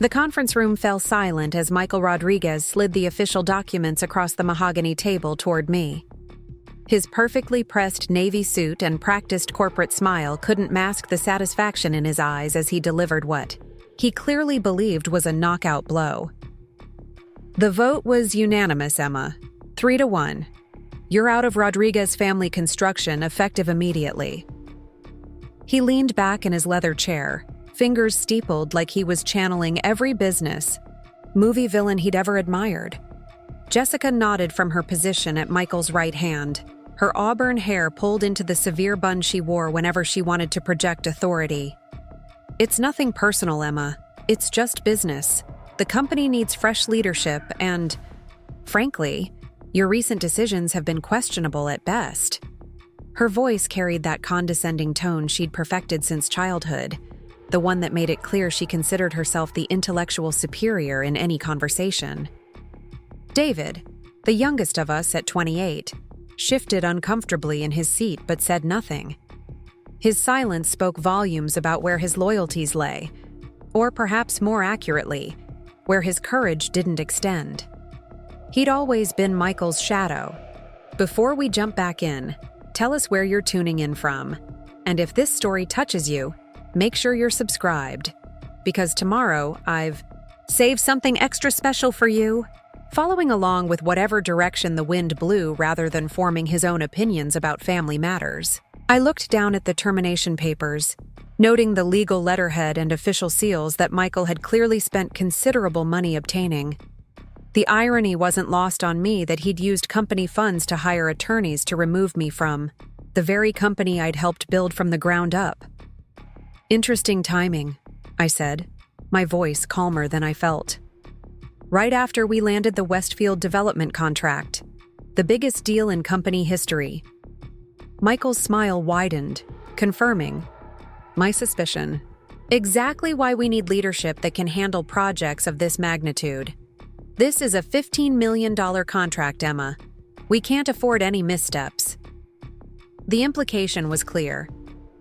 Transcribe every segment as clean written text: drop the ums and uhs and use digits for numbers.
The conference room fell silent as Michael Rodriguez slid the official documents across the mahogany table toward me. His perfectly pressed navy suit and practiced corporate smile couldn't mask the satisfaction in his eyes as he delivered what he clearly believed was a knockout blow. The vote was unanimous, Emma. 3-1. You're out of Rodriguez Family Construction, effective immediately. He leaned back in his leather chair, fingers steepled like he was channeling every business movie villain he'd ever admired. Jessica nodded from her position at Michael's right hand, her auburn hair pulled into the severe bun she wore whenever she wanted to project authority. It's nothing personal, Emma. It's just business. The company needs fresh leadership and, frankly, your recent decisions have been questionable at best. Her voice carried that condescending tone she'd perfected since childhood, the one that made it clear she considered herself the intellectual superior in any conversation. David, the youngest of us at 28, shifted uncomfortably in his seat but said nothing. His silence spoke volumes about where his loyalties lay, or perhaps more accurately, where his courage didn't extend. He'd always been Michael's shadow. Before we jump back in, tell us where you're tuning in from, and if this story touches you, make sure you're subscribed, because tomorrow I've saved something extra special for you. Following along with whatever direction the wind blew rather than forming his own opinions about family matters. I looked down at the termination papers, noting the legal letterhead and official seals that Michael had clearly spent considerable money obtaining. The irony wasn't lost on me that he'd used company funds to hire attorneys to remove me from the very company I'd helped build from the ground up. Interesting timing, I said, my voice calmer than I felt. Right after we landed the Westfield development contract, the biggest deal in company history. Michael's smile widened, confirming my suspicion. Exactly why we need leadership that can handle projects of this magnitude. This is a $15 million contract, Emma. We can't afford any missteps. The implication was clear.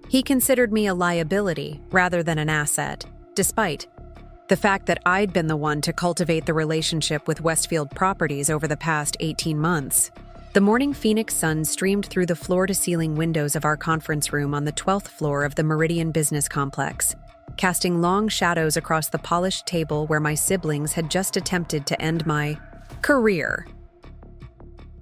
He considered me a liability rather than an asset, despite the fact that I'd been the one to cultivate the relationship with Westfield Properties over the past 18 months. The morning Phoenix sun streamed through the floor-to-ceiling windows of our conference room on the 12th floor of the Meridian Business Complex, casting long shadows across the polished table where my siblings had just attempted to end my career.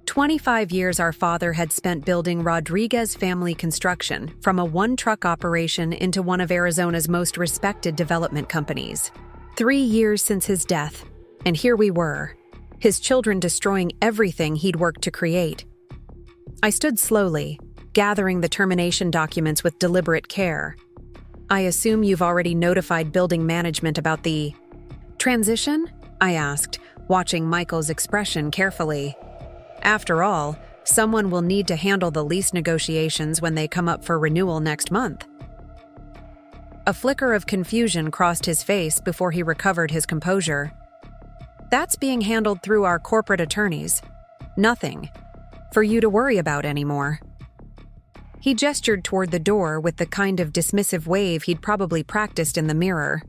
25 years our father had spent building Rodriguez Family Construction from a one-truck operation into one of Arizona's most respected development companies. 3 years since his death, and here we were, his children destroying everything he'd worked to create. I stood slowly, gathering the termination documents with deliberate care. I assume you've already notified building management about the transition? I asked, watching Michael's expression carefully. After all, someone will need to handle the lease negotiations when they come up for renewal next month. A flicker of confusion crossed his face before he recovered his composure. That's being handled through our corporate attorneys. Nothing for you to worry about anymore. He gestured toward the door with the kind of dismissive wave he'd probably practiced in the mirror.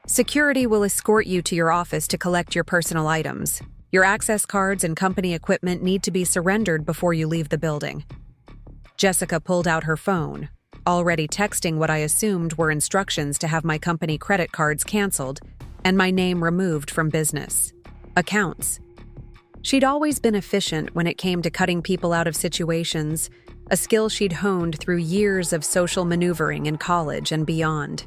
Security will escort you to your office to collect your personal items. Your access cards and company equipment need to be surrendered before you leave the building. Jessica pulled out her phone, already texting what I assumed were instructions to have my company credit cards canceled and my name removed from business accounts. She'd always been efficient when it came to cutting people out of situations, a skill she'd honed through years of social maneuvering in college and beyond.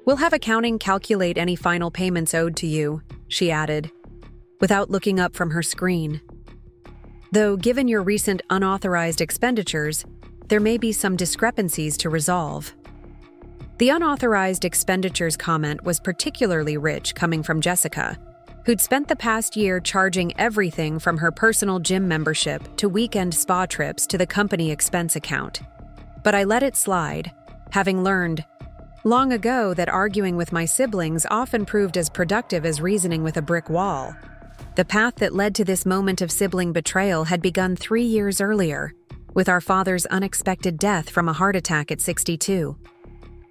We'll have accounting calculate any final payments owed to you, she added, without looking up from her screen. Though given your recent unauthorized expenditures, there may be some discrepancies to resolve. The unauthorized expenditures comment was particularly rich coming from Jessica, who'd spent the past year charging everything from her personal gym membership to weekend spa trips to the company expense account. But I let it slide, having learned long ago that arguing with my siblings often proved as productive as reasoning with a brick wall. The path that led to this moment of sibling betrayal had begun 3 years earlier, with our father's unexpected death from a heart attack at 62.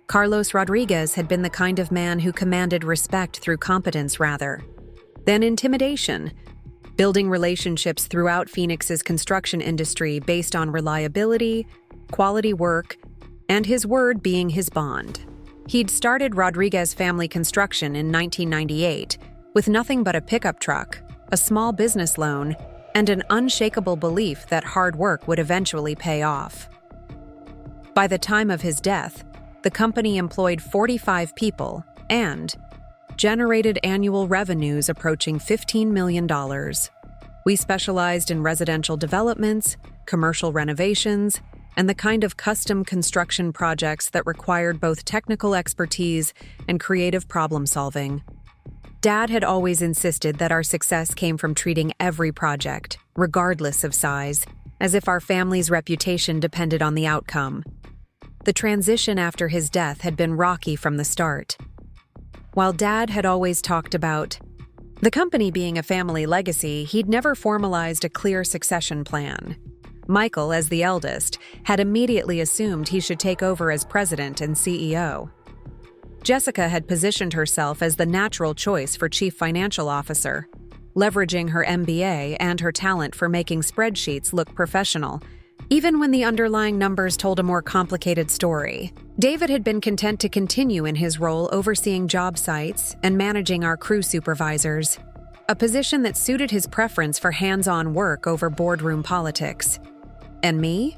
Carlos Rodriguez had been the kind of man who commanded respect through competence rather than intimidation, building relationships throughout Phoenix's construction industry based on reliability, quality work, and his word being his bond. He'd started Rodriguez Family Construction in 1998 with nothing but a pickup truck, a small business loan, and an unshakable belief that hard work would eventually pay off. By the time of his death, the company employed 45 people and generated annual revenues approaching $15 million. We specialized in residential developments, commercial renovations, and the kind of custom construction projects that required both technical expertise and creative problem-solving. Dad had always insisted that our success came from treating every project, regardless of size, as if our family's reputation depended on the outcome. The transition after his death had been rocky from the start. While Dad had always talked about the company being a family legacy, he'd never formalized a clear succession plan. Michael, as the eldest, had immediately assumed he should take over as president and CEO. Jessica had positioned herself as the natural choice for chief financial officer, leveraging her MBA and her talent for making spreadsheets look professional, even when the underlying numbers told a more complicated story. David had been content to continue in his role overseeing job sites and managing our crew supervisors, a position that suited his preference for hands-on work over boardroom politics. And me?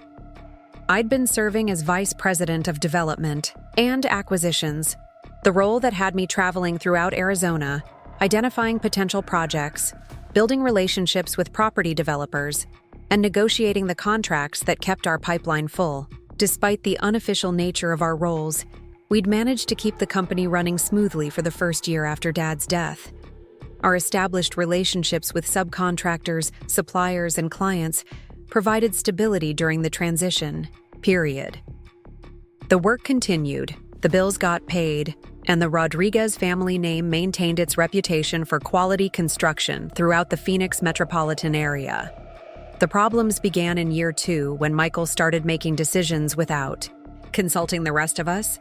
I'd been serving as vice president of development and acquisitions, the role that had me traveling throughout Arizona, identifying potential projects, building relationships with property developers, and negotiating the contracts that kept our pipeline full. Despite the unofficial nature of our roles, we'd managed to keep the company running smoothly for the first year after Dad's death. Our established relationships with subcontractors, suppliers, and clients provided stability during the transition, period. The work continued, the bills got paid, and the Rodriguez family name maintained its reputation for quality construction throughout the Phoenix metropolitan area. The problems began in year 2 when Michael started making decisions without consulting the rest of us.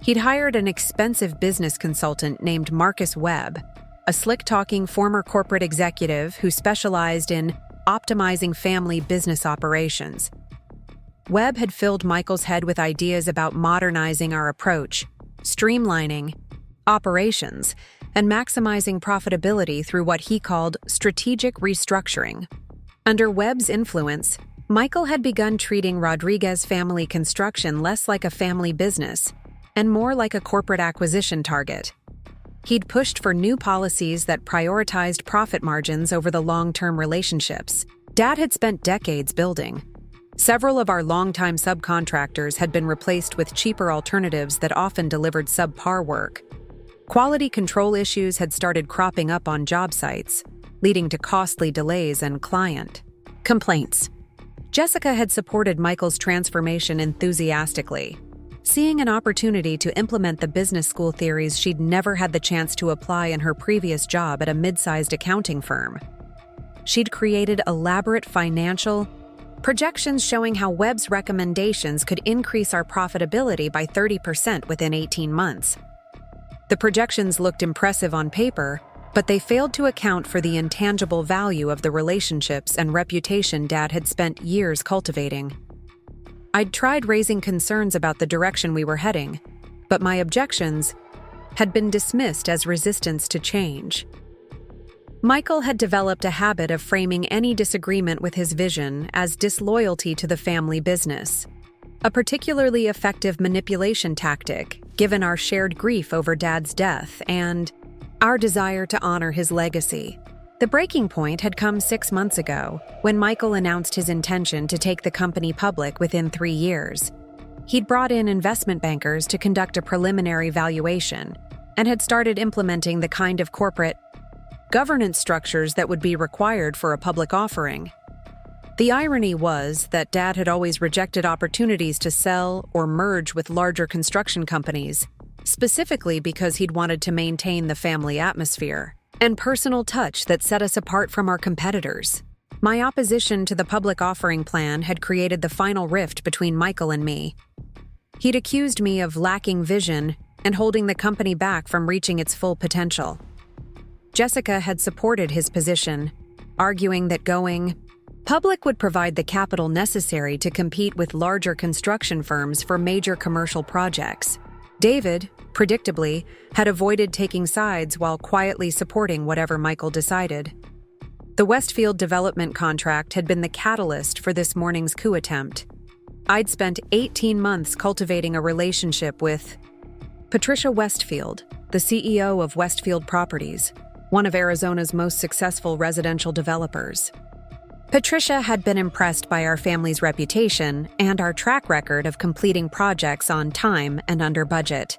He'd hired an expensive business consultant named Marcus Webb, a slick-talking former corporate executive who specialized in optimizing family business operations. Webb had filled Michael's head with ideas about modernizing our approach, streamlining operations, and maximizing profitability through what he called strategic restructuring. Under Webb's influence, Michael had begun treating Rodriguez Family Construction less like a family business and more like a corporate acquisition target. He'd pushed for new policies that prioritized profit margins over the long-term relationships Dad had spent decades building. Several of our longtime subcontractors had been replaced with cheaper alternatives that often delivered subpar work. Quality control issues had started cropping up on job sites, leading to costly delays and client complaints. Jessica had supported Michael's transformation enthusiastically, seeing an opportunity to implement the business school theories she'd never had the chance to apply in her previous job at a mid-sized accounting firm. She'd created elaborate financial projections showing how Webb's recommendations could increase our profitability by 30% within 18 months. The projections looked impressive on paper, but they failed to account for the intangible value of the relationships and reputation Dad had spent years cultivating. I'd tried raising concerns about the direction we were heading, but my objections had been dismissed as resistance to change. Michael had developed a habit of framing any disagreement with his vision as disloyalty to the family business, a particularly effective manipulation tactic given our shared grief over Dad's death and our desire to honor his legacy. The breaking point had come 6 months ago, when Michael announced his intention to take the company public within 3 years. He'd brought in investment bankers to conduct a preliminary valuation and had started implementing the kind of corporate governance structures that would be required for a public offering. The irony was that Dad had always rejected opportunities to sell or merge with larger construction companies, specifically because he'd wanted to maintain the family atmosphere and personal touch that set us apart from our competitors. My opposition to the public offering plan had created the final rift between Michael and me. He'd accused me of lacking vision and holding the company back from reaching its full potential. Jessica had supported his position, arguing that going public would provide the capital necessary to compete with larger construction firms for major commercial projects. David, predictably, had avoided taking sides while quietly supporting whatever Michael decided. The Westfield development contract had been the catalyst for this morning's coup attempt. I'd spent 18 months cultivating a relationship with Patricia Westfield, the CEO of Westfield Properties, one of Arizona's most successful residential developers. Patricia had been impressed by our family's reputation and our track record of completing projects on time and under budget.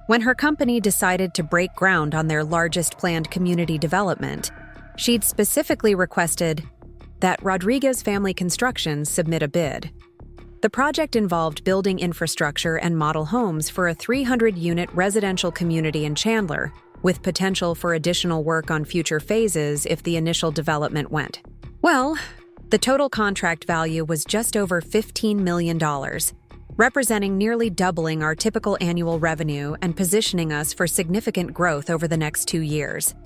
When her company decided to break ground on their largest planned community development, she'd specifically requested that Rodriguez Family Construction submit a bid. The project involved building infrastructure and model homes for a 300-unit residential community in Chandler, with potential for additional work on future phases if the initial development went well. The total contract value was just over $15 million, representing nearly doubling our typical annual revenue and positioning us for significant growth over the next 2 years.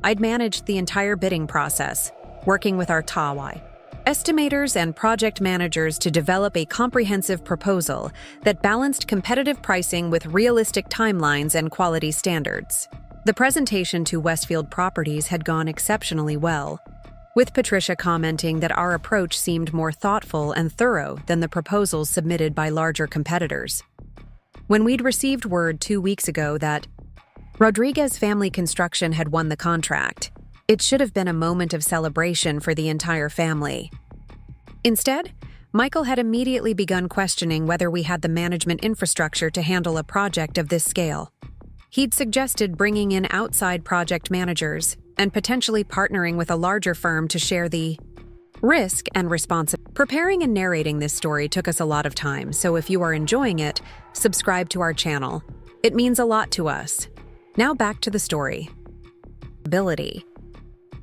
I'd managed the entire bidding process, working with our TAWI estimators and project managers to develop a comprehensive proposal that balanced competitive pricing with realistic timelines and quality standards. The presentation to Westfield Properties had gone exceptionally well, with Patricia commenting that our approach seemed more thoughtful and thorough than the proposals submitted by larger competitors. When we'd received word 2 weeks ago that Rodriguez Family Construction had won the contract, it should have been a moment of celebration for the entire family. Instead, Michael had immediately begun questioning whether we had the management infrastructure to handle a project of this scale. He'd suggested bringing in outside project managers and potentially partnering with a larger firm to share the risk and responsibility. Preparing and narrating this story took us a lot of time, so if you are enjoying it, subscribe to our channel. It means a lot to us. Now back to the story. Ability.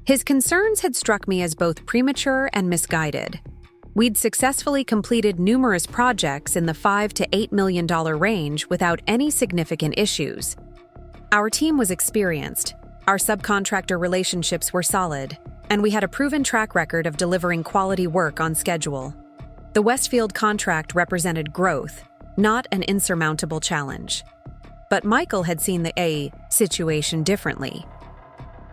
His concerns had struck me as both premature and misguided. We'd successfully completed numerous projects in the $5 to $8 million range without any significant issues. Our team was experienced, our subcontractor relationships were solid, and we had a proven track record of delivering quality work on schedule. The Westfield contract represented growth, not an insurmountable challenge. But Michael had seen the situation differently.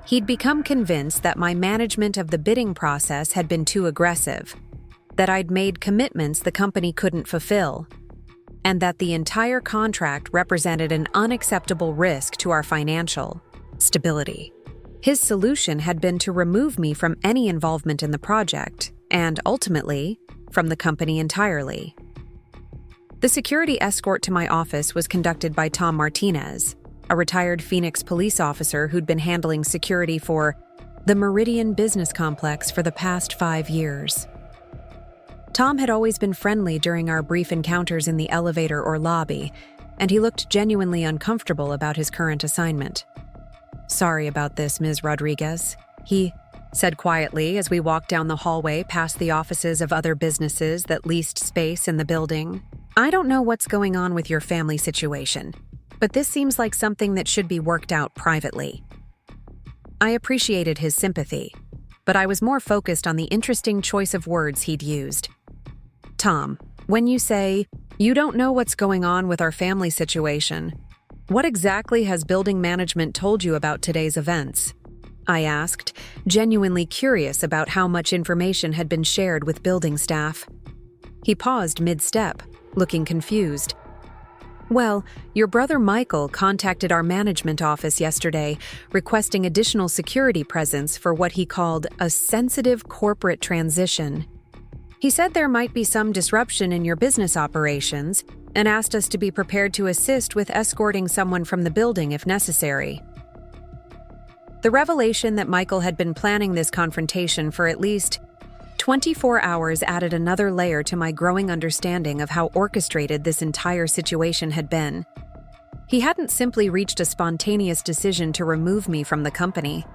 He'd become convinced that my management of the bidding process had been too aggressive, that I'd made commitments the company couldn't fulfill, and that the entire contract represented an unacceptable risk to our financial stability. His solution had been to remove me from any involvement in the project, and ultimately, from the company entirely. The security escort to my office was conducted by Tom Martinez, a retired Phoenix police officer who'd been handling security for the Meridian Business Complex for the past 5 years. Tom had always been friendly during our brief encounters in the elevator or lobby, and he looked genuinely uncomfortable about his current assignment. "Sorry about this, Ms. Rodriguez," he said quietly as we walked down the hallway past the offices of other businesses that leased space in the building. "I don't know what's going on with your family situation, but this seems like something that should be worked out privately." I appreciated his sympathy, but I was more focused on the interesting choice of words he'd used. "Tom, when you say, 'You don't know what's going on with our family situation,' what exactly has building management told you about today's events?" I asked, genuinely curious about how much information had been shared with building staff. He paused mid-step, looking confused. "Well, your brother Michael contacted our management office yesterday, requesting additional security presence for what he called a sensitive corporate transition. He said there might be some disruption in your business operations and asked us to be prepared to assist with escorting someone from the building if necessary." The revelation that Michael had been planning this confrontation for at least 24 hours added another layer to my growing understanding of how orchestrated this entire situation had been. He hadn't simply reached a spontaneous decision to remove me from the company.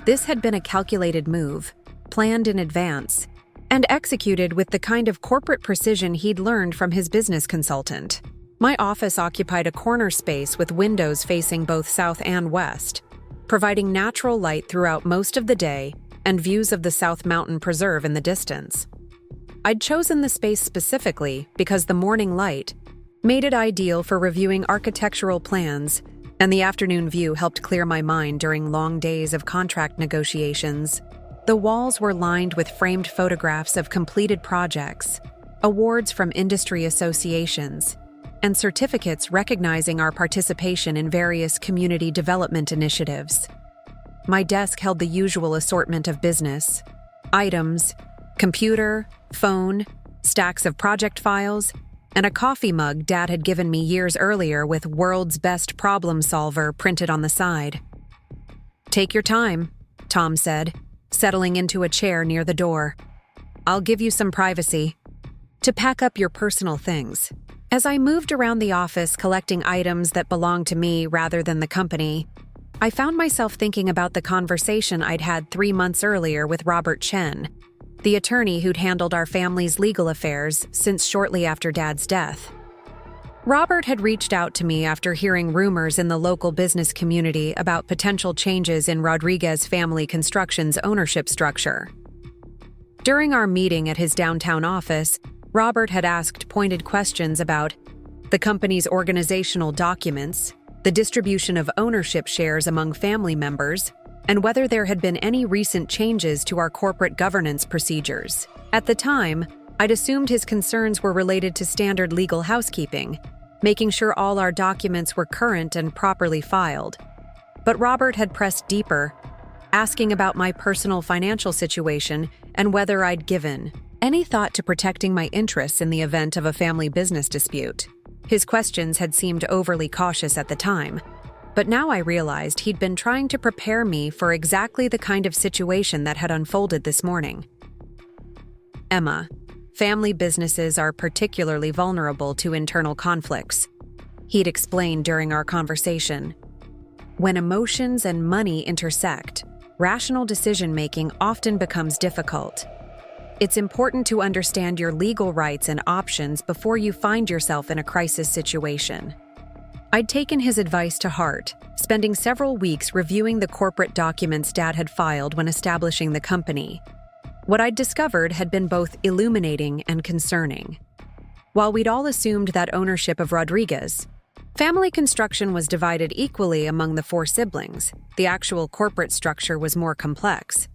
This had been a calculated move, planned in advance, and executed with the kind of corporate precision he'd learned from his business consultant. My office occupied a corner space with windows facing both south and west, providing natural light throughout most of the day and views of the South Mountain Preserve in the distance. I'd chosen the space specifically because the morning light made it ideal for reviewing architectural plans, and the afternoon view helped clear my mind during long days of contract negotiations. The walls were lined with framed photographs of completed projects, awards from industry associations, and certificates recognizing our participation in various community development initiatives. My desk held the usual assortment of business items: computer, phone, stacks of project files, and a coffee mug Dad had given me years earlier with "World's Best Problem Solver" printed on the side. "Take your time," Tom said, settling into a chair near the door. "I'll give you some privacy to pack up your personal things." As I moved around the office collecting items that belonged to me rather than the company, I found myself thinking about the conversation I'd had 3 months earlier with Robert Chen, the attorney who'd handled our family's legal affairs since shortly after Dad's death. Robert had reached out to me after hearing rumors in the local business community about potential changes in Rodriguez Family Construction's ownership structure. During our meeting at his downtown office, Robert had asked pointed questions about the company's organizational documents, the distribution of ownership shares among family members, and whether there had been any recent changes to our corporate governance procedures. At the time, I'd assumed his concerns were related to standard legal housekeeping, making sure all our documents were current and properly filed. But Robert had pressed deeper, asking about my personal financial situation and whether I'd given any thought to protecting my interests in the event of a family business dispute. His questions had seemed overly cautious at the time, but now I realized he'd been trying to prepare me for exactly the kind of situation that had unfolded this morning. "Emma, family businesses are particularly vulnerable to internal conflicts," he'd explained during our conversation. "When emotions and money intersect, rational decision-making often becomes difficult. It's important to understand your legal rights and options before you find yourself in a crisis situation." I'd taken his advice to heart, spending several weeks reviewing the corporate documents Dad had filed when establishing the company. What I'd discovered had been both illuminating and concerning. While we'd all assumed that ownership of Rodriguez Family Construction was divided equally among the 4 siblings, the actual corporate structure was more complex.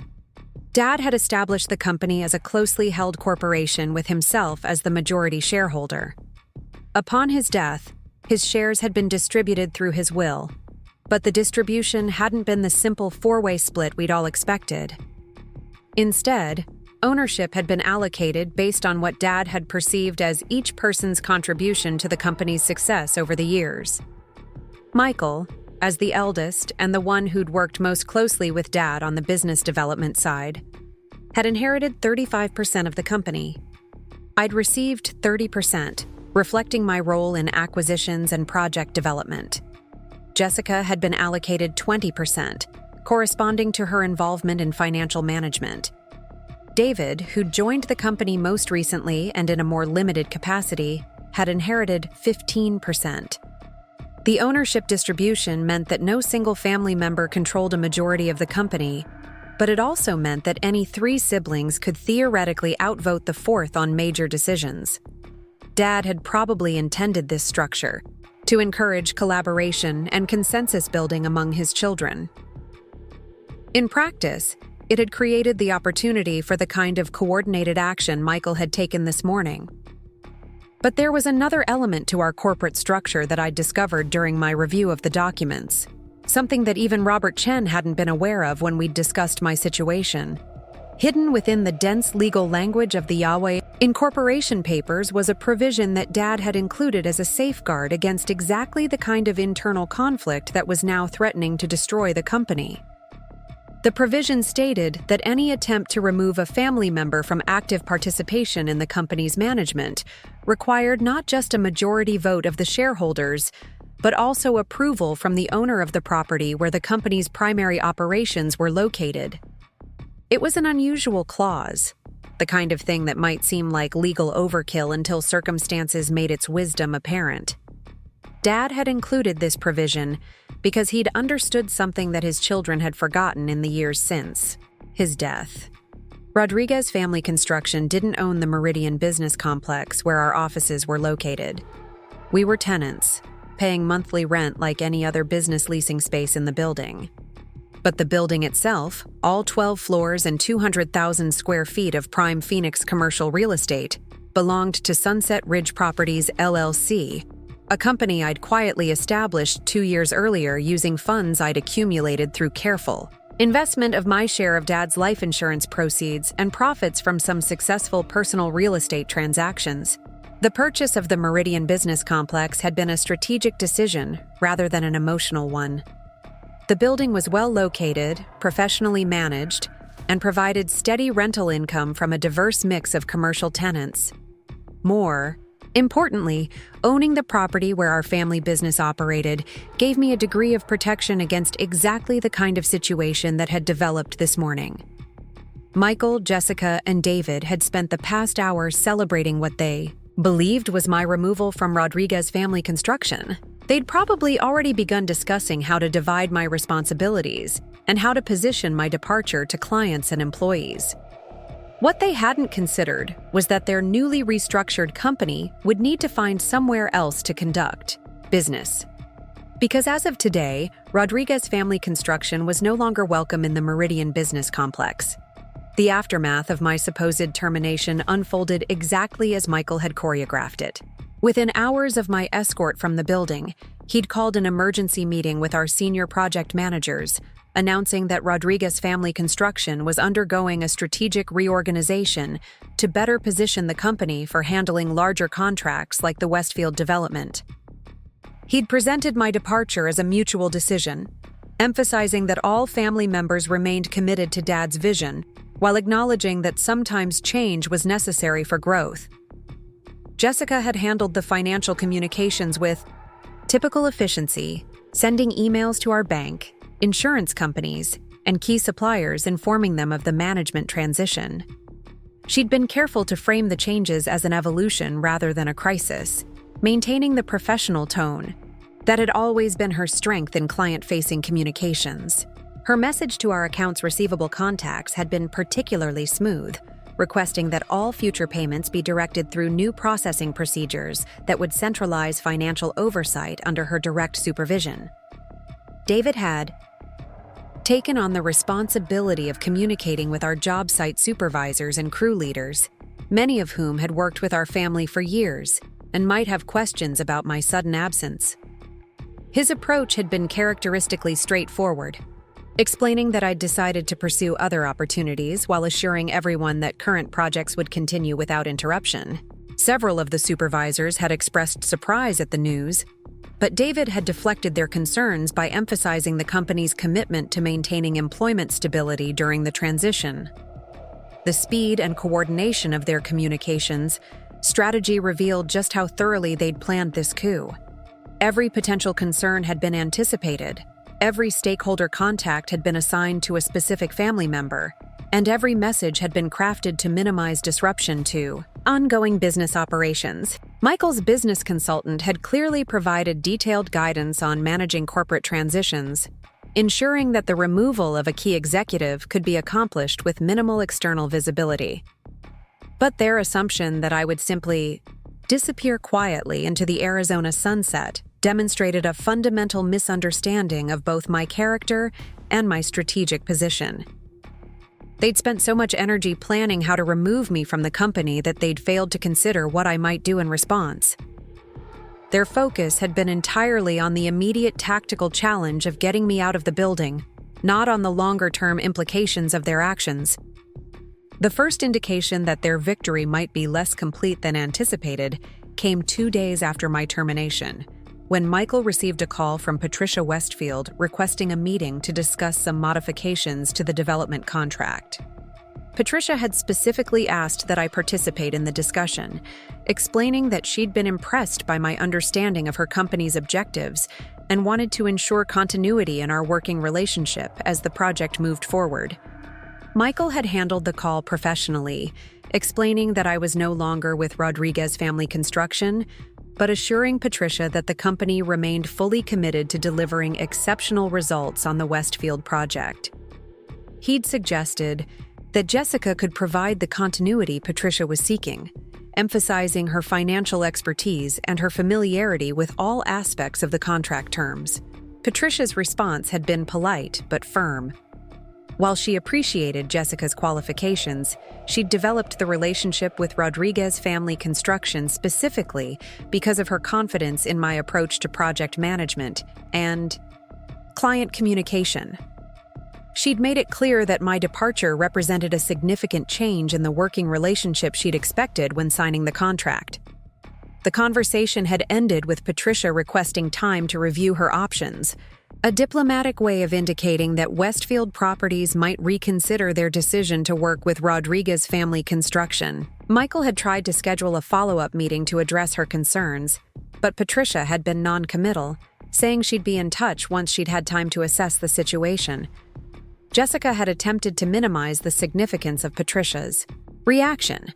Dad had established the company as a closely held corporation with himself as the majority shareholder. Upon his death, his shares had been distributed through his will, but the distribution hadn't been the simple 4-way split we'd all expected. Instead, ownership had been allocated based on what Dad had perceived as each person's contribution to the company's success over the years. Michael, as the eldest and the one who'd worked most closely with Dad on the business development side, had inherited 35% of the company. I'd received 30%, reflecting my role in acquisitions and project development. Jessica had been allocated 20%, corresponding to her involvement in financial management. David, who joined the company most recently and in a more limited capacity, had inherited 15%. The ownership distribution meant that no single family member controlled a majority of the company, but it also meant that any 3 siblings could theoretically outvote the 4th on major decisions. Dad had probably intended this structure to encourage collaboration and consensus building among his children. In practice, it had created the opportunity for the kind of coordinated action Michael had taken this morning. But there was another element to our corporate structure that I'd discovered during my review of the documents, something that even Robert Chen hadn't been aware of when we'd discussed my situation. Hidden within the dense legal language of the Yahweh incorporation papers was a provision that Dad had included as a safeguard against exactly the kind of internal conflict that was now threatening to destroy the company. The provision stated that any attempt to remove a family member from active participation in the company's management required not just a majority vote of the shareholders, but also approval from the owner of the property where the company's primary operations were located. It was an unusual clause, the kind of thing that might seem like legal overkill until circumstances made its wisdom apparent. Dad had included this provision because he'd understood something that his children had forgotten in the years since: his death. Rodriguez Family Construction didn't own the Meridian business complex where our offices were located. We were tenants, paying monthly rent like any other business leasing space in the building. But the building itself, all 12 floors and 200,000 square feet of prime Phoenix commercial real estate, belonged to Sunset Ridge Properties, LLC, a company I'd quietly established 2 years earlier using funds I'd accumulated through careful investment of my share of Dad's life insurance proceeds and profits from some successful personal real estate transactions. The purchase of the Meridian business complex had been a strategic decision rather than an emotional one. The building was well located, professionally managed, and provided steady rental income from a diverse mix of commercial tenants. More importantly, owning the property where our family business operated gave me a degree of protection against exactly the kind of situation that had developed this morning. Michael, Jessica, and David had spent the past hour celebrating what they believed was my removal from Rodriguez Family Construction. They'd probably already begun discussing how to divide my responsibilities and how to position my departure to clients and employees. What they hadn't considered was that their newly restructured company would need to find somewhere else to conduct business. Because as of today, Rodriguez Family Construction was no longer welcome in the Meridian business complex. The aftermath of my supposed termination unfolded exactly as Michael had choreographed it. Within hours of my escort from the building, he'd called an emergency meeting with our senior project managers, announcing that Rodriguez Family Construction was undergoing a strategic reorganization to better position the company for handling larger contracts like the Westfield development. He'd presented my departure as a mutual decision, emphasizing that all family members remained committed to Dad's vision, while acknowledging that sometimes change was necessary for growth. Jessica had handled the financial communications with typical efficiency, sending emails to our bank, insurance companies, and key suppliers informing them of the management transition. She'd been careful to frame the changes as an evolution rather than a crisis, maintaining the professional tone that had always been her strength in client-facing communications. Her message to our accounts receivable contacts had been particularly smooth, requesting that all future payments be directed through new processing procedures that would centralize financial oversight under her direct supervision. David had taken on the responsibility of communicating with our job site supervisors and crew leaders, many of whom had worked with our family for years and might have questions about my sudden absence. His approach had been characteristically straightforward, explaining that I'd decided to pursue other opportunities while assuring everyone that current projects would continue without interruption. Several of the supervisors had expressed surprise at the news, but David had deflected their concerns by emphasizing the company's commitment to maintaining employment stability during the transition. The speed and coordination of their communications strategy revealed just how thoroughly they'd planned this coup. Every potential concern had been anticipated, every stakeholder contact had been assigned to a specific family member, and every message had been crafted to minimize disruption to ongoing business operations. Michael's business consultant had clearly provided detailed guidance on managing corporate transitions, ensuring that the removal of a key executive could be accomplished with minimal external visibility. But their assumption that I would simply disappear quietly into the Arizona sunset demonstrated a fundamental misunderstanding of both my character and my strategic position. They'd spent so much energy planning how to remove me from the company that they'd failed to consider what I might do in response. Their focus had been entirely on the immediate tactical challenge of getting me out of the building, not on the longer-term implications of their actions. The first indication that their victory might be less complete than anticipated came 2 days after my termination, when Michael received a call from Patricia Westfield requesting a meeting to discuss some modifications to the development contract. Patricia had specifically asked that I participate in the discussion, explaining that she'd been impressed by my understanding of her company's objectives and wanted to ensure continuity in our working relationship as the project moved forward. Michael had handled the call professionally, explaining that I was no longer with Rodriguez Family Construction, but assuring Patricia that the company remained fully committed to delivering exceptional results on the Westfield project. He'd suggested that Jessica could provide the continuity Patricia was seeking, emphasizing her financial expertise and her familiarity with all aspects of the contract terms. Patricia's response had been polite but firm. While she appreciated Jessica's qualifications, she'd developed the relationship with Rodriguez Family Construction specifically because of her confidence in my approach to project management and client communication. She'd made it clear that my departure represented a significant change in the working relationship she'd expected when signing the contract. The conversation had ended with Patricia requesting time to review her options, a diplomatic way of indicating that Westfield Properties might reconsider their decision to work with Rodriguez Family Construction. Michael had tried to schedule a follow-up meeting to address her concerns, but Patricia had been non-committal, saying she'd be in touch once she'd had time to assess the situation. Jessica had attempted to minimize the significance of Patricia's reaction,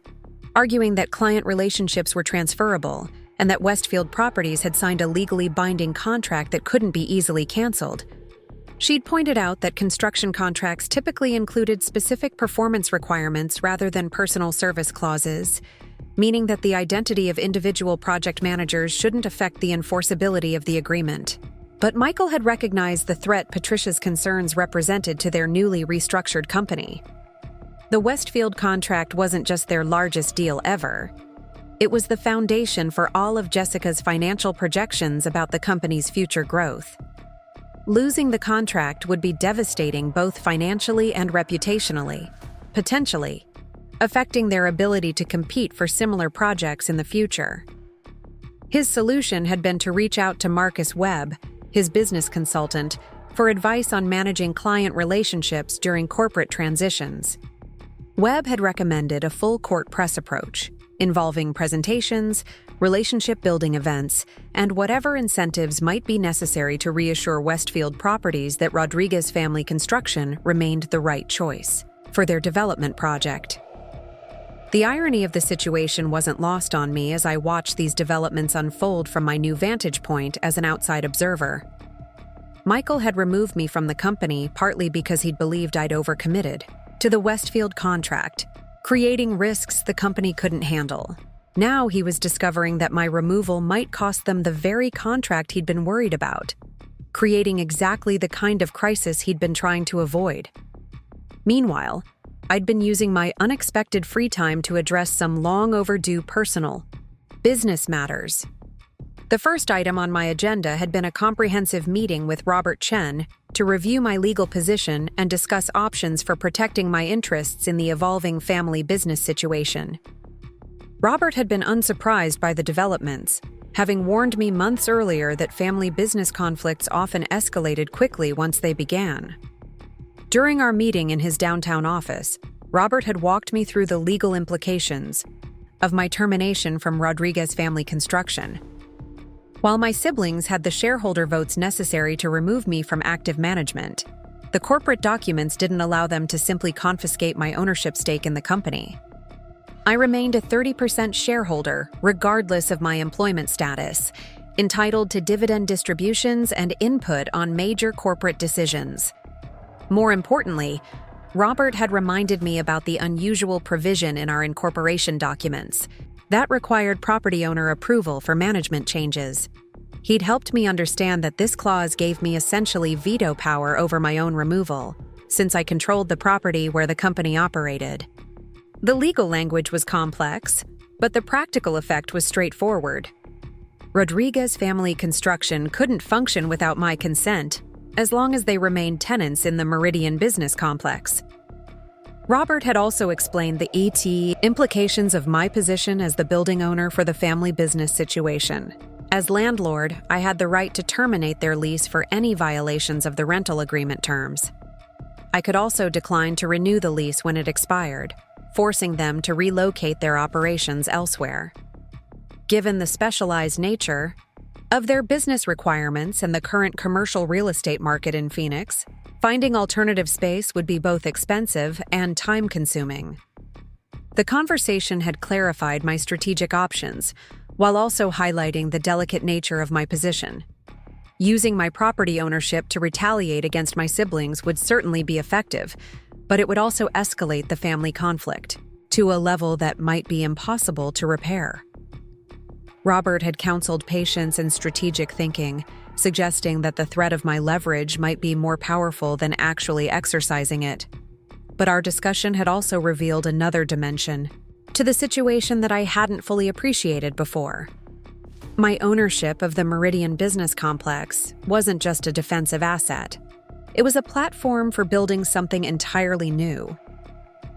arguing that client relationships were transferable and that Westfield Properties had signed a legally binding contract that couldn't be easily canceled. She'd pointed out that construction contracts typically included specific performance requirements rather than personal service clauses, meaning that the identity of individual project managers shouldn't affect the enforceability of the agreement. But Michael had recognized the threat Patricia's concerns represented to their newly restructured company. The Westfield contract wasn't just their largest deal ever. It was the foundation for all of Jessica's financial projections about the company's future growth. Losing the contract would be devastating both financially and reputationally, potentially affecting their ability to compete for similar projects in the future. His solution had been to reach out to Marcus Webb, his business consultant, for advice on managing client relationships during corporate transitions. Webb had recommended a full-court press approach, involving presentations, relationship-building events, and whatever incentives might be necessary to reassure Westfield Properties that Rodriguez Family Construction remained the right choice for their development project. The irony of the situation wasn't lost on me as I watched these developments unfold from my new vantage point as an outside observer. Michael had removed me from the company partly because he'd believed I'd overcommitted to the Westfield contract, creating risks the company couldn't handle. Now he was discovering that my removal might cost them the very contract he'd been worried about, creating exactly the kind of crisis he'd been trying to avoid. Meanwhile, I'd been using my unexpected free time to address some long overdue personal business matters. The first item on my agenda had been a comprehensive meeting with Robert Chen to review my legal position and discuss options for protecting my interests in the evolving family business situation. Robert had been unsurprised by the developments, having warned me months earlier that family business conflicts often escalated quickly once they began. During our meeting in his downtown office, Robert had walked me through the legal implications of my termination from Rodriguez Family Construction. While my siblings had the shareholder votes necessary to remove me from active management, the corporate documents didn't allow them to simply confiscate my ownership stake in the company. I remained a 30% shareholder, regardless of my employment status, entitled to dividend distributions and input on major corporate decisions. More importantly, Robert had reminded me about the unusual provision in our incorporation documents that required property owner approval for management changes. He'd helped me understand that this clause gave me essentially veto power over my own removal, since I controlled the property where the company operated. The legal language was complex, but the practical effect was straightforward. Rodriguez Family Construction couldn't function without my consent, as long as they remained tenants in the Meridian business complex. Robert had also explained the implications of my position as the building owner for the family business situation. As landlord, I had the right to terminate their lease for any violations of the rental agreement terms. I could also decline to renew the lease when it expired, forcing them to relocate their operations elsewhere. Given the specialized nature of their business requirements and the current commercial real estate market in Phoenix, finding alternative space would be both expensive and time-consuming. The conversation had clarified my strategic options, while also highlighting the delicate nature of my position. Using my property ownership to retaliate against my siblings would certainly be effective, but it would also escalate the family conflict to a level that might be impossible to repair. Robert had counseled patience and strategic thinking, suggesting that the threat of my leverage might be more powerful than actually exercising it. But our discussion had also revealed another dimension to the situation that I hadn't fully appreciated before. My ownership of the Meridian business complex wasn't just a defensive asset. It was a platform for building something entirely new.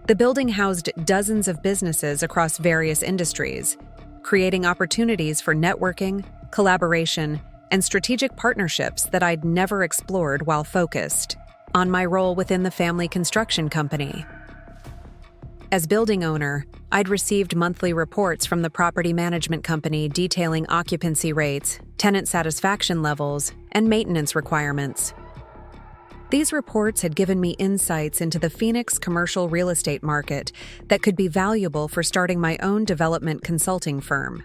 The building housed dozens of businesses across various industries, creating opportunities for networking, collaboration, and strategic partnerships that I'd never explored while focused on my role within the family construction company. As building owner, I'd received monthly reports from the property management company detailing occupancy rates, tenant satisfaction levels, and maintenance requirements. These reports had given me insights into the Phoenix commercial real estate market that could be valuable for starting my own development consulting firm.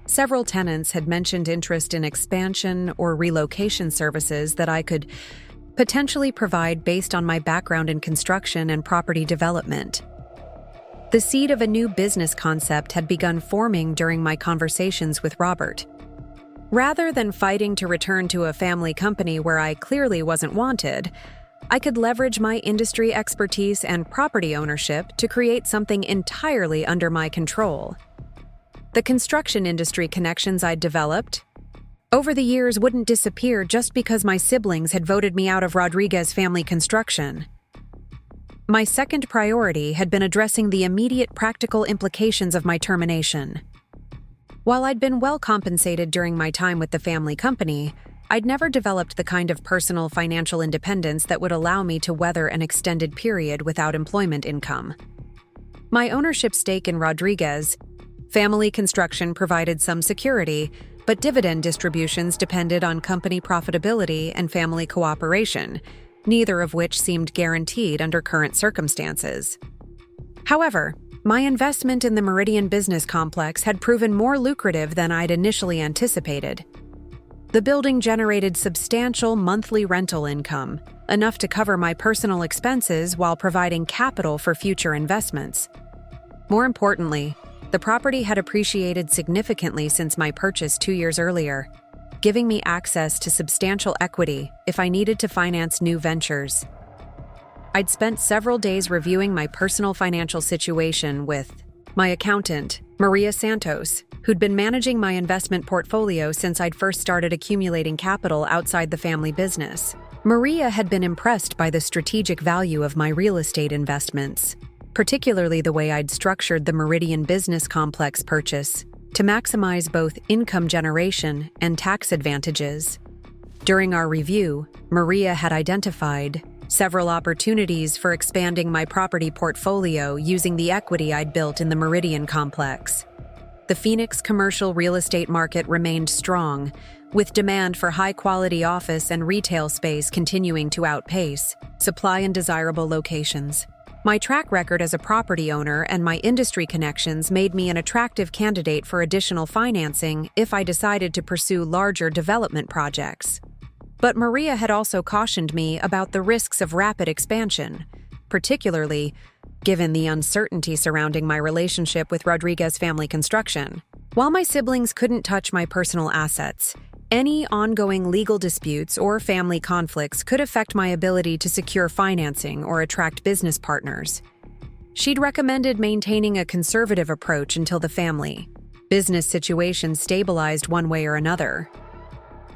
Several tenants had mentioned interest in expansion or relocation services that I could potentially provide based on my background in construction and property development. The seed of a new business concept had begun forming during my conversations with Robert. Rather than fighting to return to a family company where I clearly wasn't wanted, I could leverage my industry expertise and property ownership to create something entirely under my control. The construction industry connections I'd developed over the years wouldn't disappear just because my siblings had voted me out of Rodriguez Family Construction. My second priority had been addressing the immediate practical implications of my termination. While I'd been well compensated during my time with the family company, I'd never developed the kind of personal financial independence that would allow me to weather an extended period without employment income. My ownership stake in Rodriguez Family Construction provided some security, but dividend distributions depended on company profitability and family cooperation, neither of which seemed guaranteed under current circumstances. However, my investment in the Meridian business complex had proven more lucrative than I'd initially anticipated. The building generated substantial monthly rental income, enough to cover my personal expenses while providing capital for future investments. More importantly, the property had appreciated significantly since my purchase 2 years earlier, giving me access to substantial equity if I needed to finance new ventures. I'd spent several days reviewing my personal financial situation with my accountant, Maria Santos, who'd been managing my investment portfolio since I'd first started accumulating capital outside the family business. Maria had been impressed by the strategic value of my real estate investments, particularly the way I'd structured the Meridian business complex purchase to maximize both income generation and tax advantages. During our review, Maria had identified several opportunities for expanding my property portfolio using the equity I'd built in the Meridian complex. The Phoenix commercial real estate market remained strong, with demand for high-quality office and retail space continuing to outpace supply in desirable locations. My track record as a property owner and my industry connections made me an attractive candidate for additional financing if I decided to pursue larger development projects. But Maria had also cautioned me about the risks of rapid expansion, particularly given the uncertainty surrounding my relationship with Rodriguez Family Construction. While my siblings couldn't touch my personal assets, any ongoing legal disputes or family conflicts could affect my ability to secure financing or attract business partners. She'd recommended maintaining a conservative approach until the family business situation stabilized one way or another.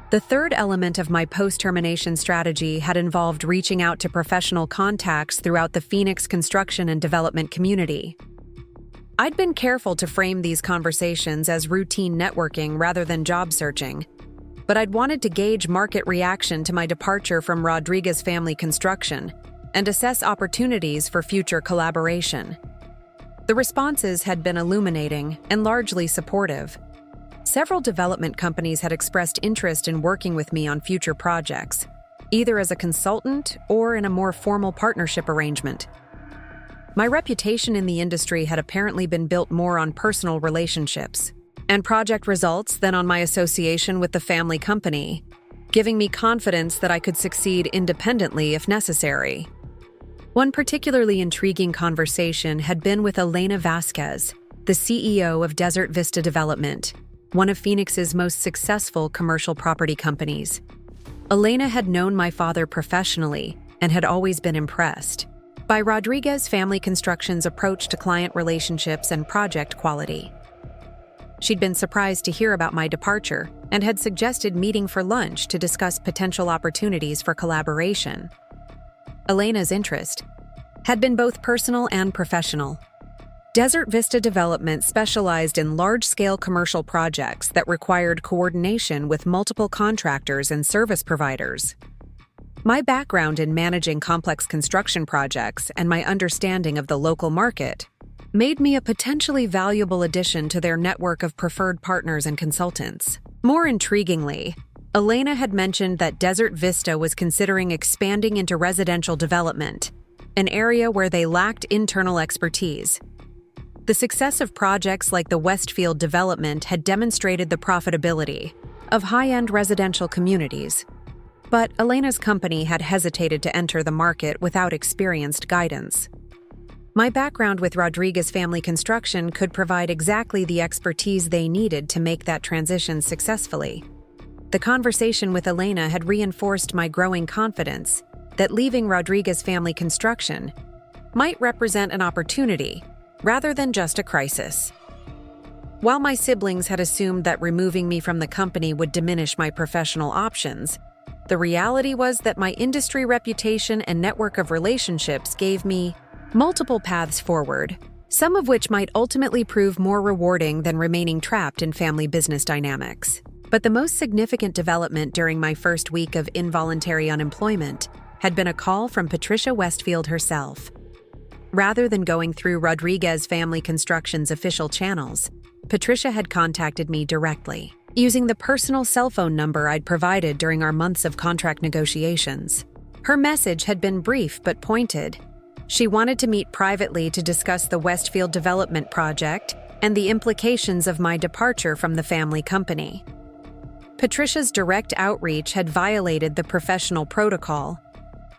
The third element of my post-termination strategy had involved reaching out to professional contacts throughout the Phoenix construction and development community. I'd been careful to frame these conversations as routine networking rather than job searching, but I'd wanted to gauge market reaction to my departure from Rodriguez Family Construction and assess opportunities for future collaboration. The responses had been illuminating and largely supportive. Several development companies had expressed interest in working with me on future projects, either as a consultant or in a more formal partnership arrangement. My reputation in the industry had apparently been built more on personal relationships and project results than on my association with the family company, giving me confidence that I could succeed independently if necessary. One particularly intriguing conversation had been with Elena Vasquez, the CEO of Desert Vista Development, one of Phoenix's most successful commercial property companies. Elena had known my father professionally and had always been impressed by Rodriguez Family Construction's approach to client relationships and project quality. She'd been surprised to hear about my departure and had suggested meeting for lunch to discuss potential opportunities for collaboration. Elena's interest had been both personal and professional. Desert Vista Development specialized in large-scale commercial projects that required coordination with multiple contractors and service providers. My background in managing complex construction projects and my understanding of the local market made me a potentially valuable addition to their network of preferred partners and consultants. More intriguingly, Elena had mentioned that Desert Vista was considering expanding into residential development, an area where they lacked internal expertise. The success of projects like the Westfield development had demonstrated the profitability of high-end residential communities, but Elena's company had hesitated to enter the market without experienced guidance. My background with Rodriguez Family Construction could provide exactly the expertise they needed to make that transition successfully. The conversation with Elena had reinforced my growing confidence that leaving Rodriguez Family Construction might represent an opportunity rather than just a crisis. While my siblings had assumed that removing me from the company would diminish my professional options, the reality was that my industry reputation and network of relationships gave me multiple paths forward, some of which might ultimately prove more rewarding than remaining trapped in family business dynamics. But the most significant development during my first week of involuntary unemployment had been a call from Patricia Westfield herself. Rather than going through Rodriguez Family Construction's official channels, Patricia had contacted me directly, using the personal cell phone number I'd provided during our months of contract negotiations. Her message had been brief but pointed. She wanted to meet privately to discuss the Westfield development project and the implications of my departure from the family company. Patricia's direct outreach had violated the professional protocol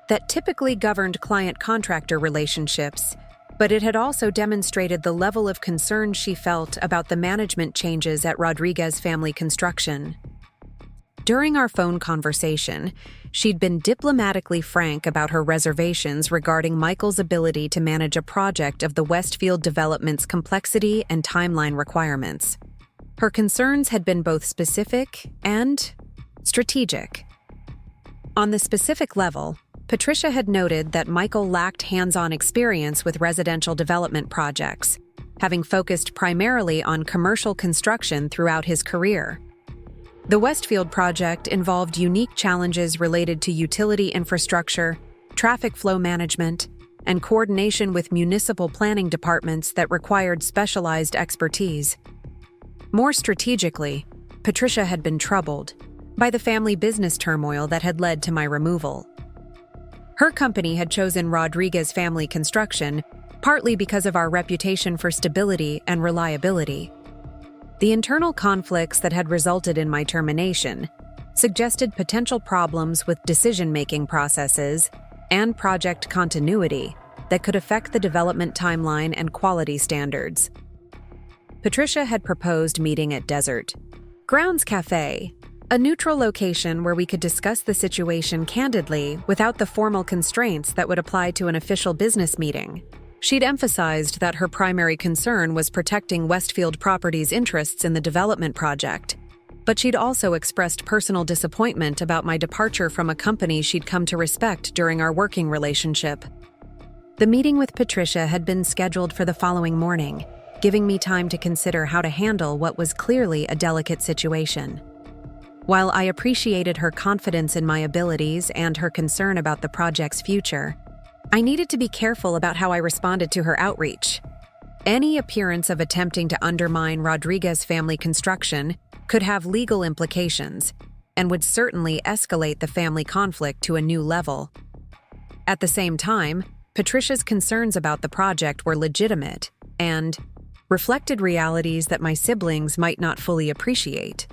that typically governed client-contractor relationships, but it had also demonstrated the level of concern she felt about the management changes at Rodriguez Family Construction. During our phone conversation, she'd been diplomatically frank about her reservations regarding Michael's ability to manage a project of the Westfield development's complexity and timeline requirements. Her concerns had been both specific and strategic. On the specific level, Patricia had noted that Michael lacked hands-on experience with residential development projects, having focused primarily on commercial construction throughout his career. The Westfield project involved unique challenges related to utility infrastructure, traffic flow management, and coordination with municipal planning departments that required specialized expertise. More strategically, Patricia had been troubled by the family business turmoil that had led to my removal. Her company had chosen Rodriguez Family Construction partly because of our reputation for stability and reliability. The internal conflicts that had resulted in my termination suggested potential problems with decision-making processes and project continuity that could affect the development timeline and quality standards. Patricia had proposed meeting at Desert Grounds Cafe, a neutral location where we could discuss the situation candidly without the formal constraints that would apply to an official business meeting. She'd emphasized that her primary concern was protecting Westfield Properties' interests in the development project, but she'd also expressed personal disappointment about my departure from a company she'd come to respect during our working relationship. The meeting with Patricia had been scheduled for the following morning, giving me time to consider how to handle what was clearly a delicate situation. While I appreciated her confidence in my abilities and her concern about the project's future, I needed to be careful about how I responded to her outreach. Any appearance of attempting to undermine Rodriguez Family Construction could have legal implications and would certainly escalate the family conflict to a new level. At the same time, Patricia's concerns about the project were legitimate and reflected realities that my siblings might not fully appreciate.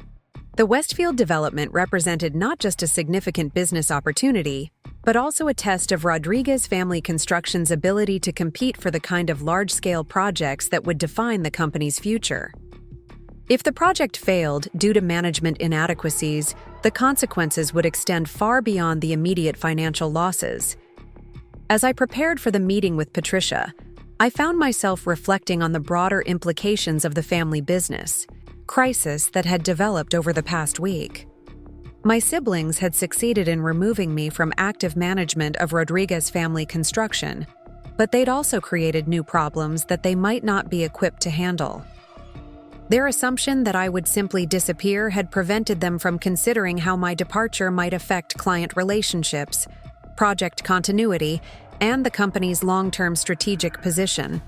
The Westfield development represented not just a significant business opportunity, but also a test of Rodriguez Family Construction's ability to compete for the kind of large-scale projects that would define the company's future. If the project failed due to management inadequacies, the consequences would extend far beyond the immediate financial losses. As I prepared for the meeting with Patricia, I found myself reflecting on the broader implications of the family business crisis that had developed over the past week. My siblings had succeeded in removing me from active management of Rodriguez Family Construction, but they'd also created new problems that they might not be equipped to handle. Their assumption that I would simply disappear had prevented them from considering how my departure might affect client relationships, project continuity, and the company's long-term strategic position.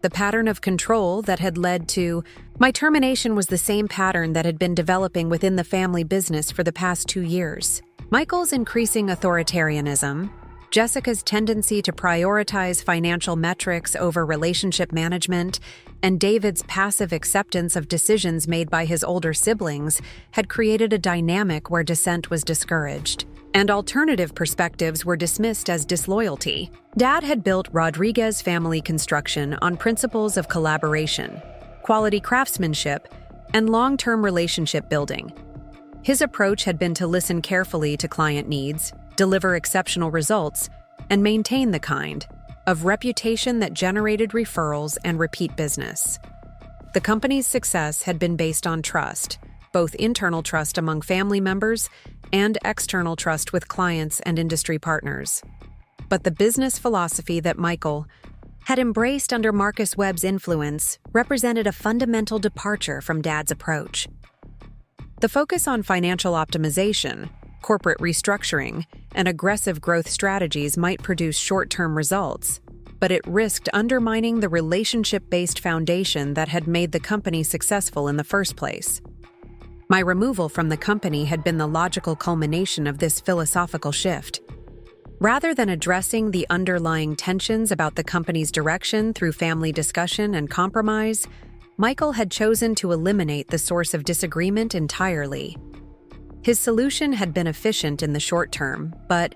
The pattern of control that had led to my termination was the same pattern that had been developing within the family business for the past 2 years. Michael's increasing authoritarianism, Jessica's tendency to prioritize financial metrics over relationship management, and David's passive acceptance of decisions made by his older siblings had created a dynamic where dissent was discouraged, and alternative perspectives were dismissed as disloyalty. Dad had built Rodriguez Family Construction on principles of collaboration, quality craftsmanship, and long-term relationship building. His approach had been to listen carefully to client needs, deliver exceptional results, and maintain the kind of reputation that generated referrals and repeat business. The company's success had been based on trust, both internal trust among family members and external trust with clients and industry partners. But the business philosophy that Michael had embraced under Marcus Webb's influence represented a fundamental departure from Dad's approach. The focus on financial optimization, corporate restructuring, and aggressive growth strategies might produce short-term results, but it risked undermining the relationship-based foundation that had made the company successful in the first place. My removal from the company had been the logical culmination of this philosophical shift. Rather than addressing the underlying tensions about the company's direction through family discussion and compromise, Michael had chosen to eliminate the source of disagreement entirely. His solution had been efficient in the short term, but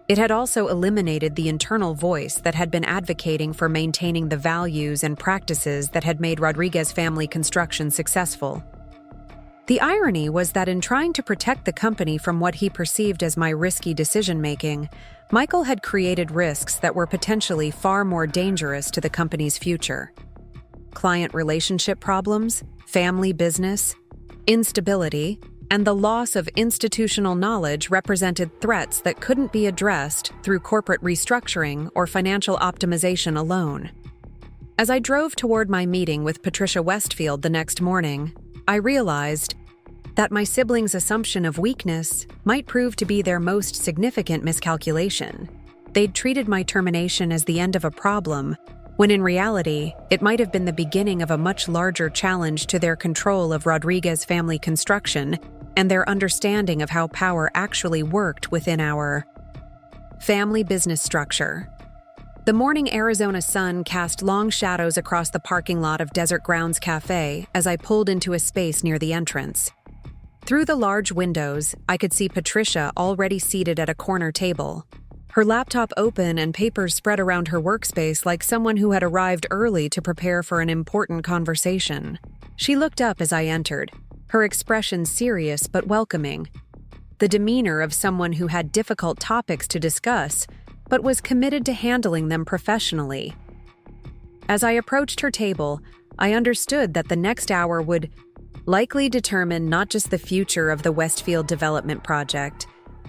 it had also eliminated the internal voice that had been advocating for maintaining the values and practices that had made Rodriguez Family Construction successful. The irony was that in trying to protect the company from what he perceived as my risky decision-making, Michael had created risks that were potentially far more dangerous to the company's future. Client relationship problems, family business, instability, and the loss of institutional knowledge represented threats that couldn't be addressed through corporate restructuring or financial optimization alone. As I drove toward my meeting with Patricia Westfield the next morning, I realized that my siblings' assumption of weakness might prove to be their most significant miscalculation. They'd treated my termination as the end of a problem, when in reality, it might have been the beginning of a much larger challenge to their control of Rodriguez Family Construction and their understanding of how power actually worked within our family business structure. The morning Arizona sun cast long shadows across the parking lot of Desert Grounds Cafe as I pulled into a space near the entrance. Through the large windows, I could see Patricia already seated at a corner table, her laptop open and papers spread around her workspace like someone who had arrived early to prepare for an important conversation. She looked up as I entered, her expression serious but welcoming, the demeanor of someone who had difficult topics to discuss but was committed to handling them professionally. As I approached her table, I understood that the next hour would likely determine not just the future of the Westfield development project,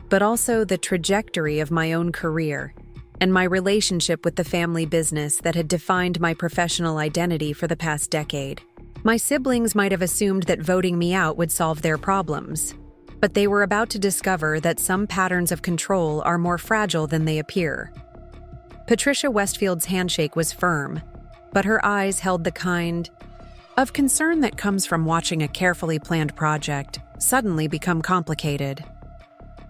but also the trajectory of my own career and my relationship with the family business that had defined my professional identity for the past decade. My siblings might have assumed that voting me out would solve their problems, but they were about to discover that some patterns of control are more fragile than they appear. Patricia Westfield's handshake was firm, but her eyes held the kind of concern that comes from watching a carefully planned project suddenly become complicated.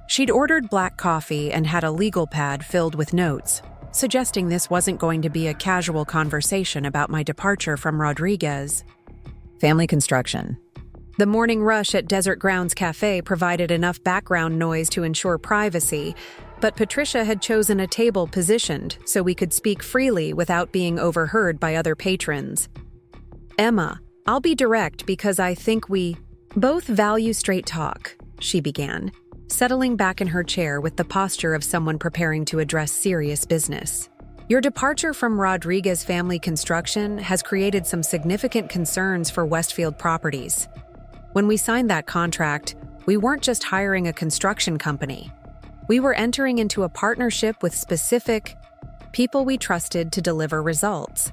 She'd ordered black coffee and had a legal pad filled with notes, suggesting this wasn't going to be a casual conversation about my departure from Rodriguez. Family construction. The morning rush at Desert Grounds Cafe provided enough background noise to ensure privacy, but Patricia had chosen a table positioned so we could speak freely without being overheard by other patrons. Emma, I'll be direct because I think we both value straight talk, she began, settling back in her chair with the posture of someone preparing to address serious business. Your departure from Rodriguez Family Construction has created some significant concerns for Westfield Properties. When we signed that contract, we weren't just hiring a construction company. We were entering into a partnership with specific people we trusted to deliver results.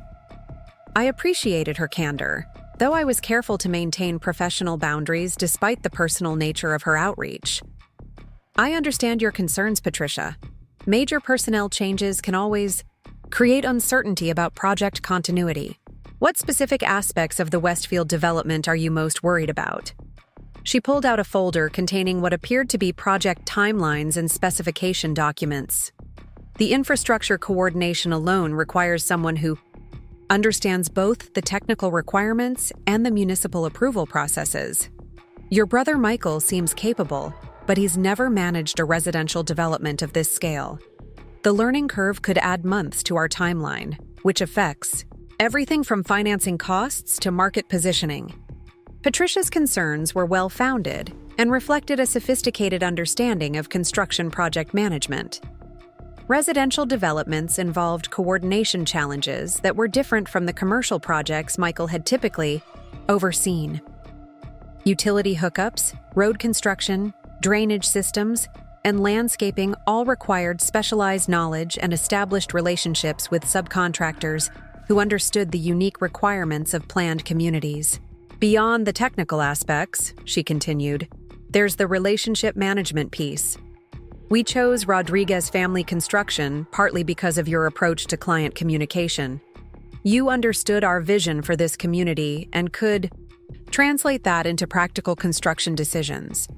I appreciated her candor, though I was careful to maintain professional boundaries despite the personal nature of her outreach. I understand your concerns, Patricia. Major personnel changes can always create uncertainty about project continuity. What specific aspects of the Westfield development are you most worried about? She pulled out a folder containing what appeared to be project timelines and specification documents. The infrastructure coordination alone requires someone who understands both the technical requirements and the municipal approval processes. Your brother Michael seems capable, but he's never managed a residential development of this scale. The learning curve could add months to our timeline, which affects everything from financing costs to market positioning. Patricia's concerns were well-founded and reflected a sophisticated understanding of construction project management. Residential developments involved coordination challenges that were different from the commercial projects Michael had typically overseen. Utility hookups, road construction, drainage systems, and landscaping all required specialized knowledge and established relationships with subcontractors who understood the unique requirements of planned communities. Beyond the technical aspects, she continued, there's the relationship management piece. We chose Rodriguez Family Construction partly because of your approach to client communication. You understood our vision for this community and could translate that into practical construction decisions.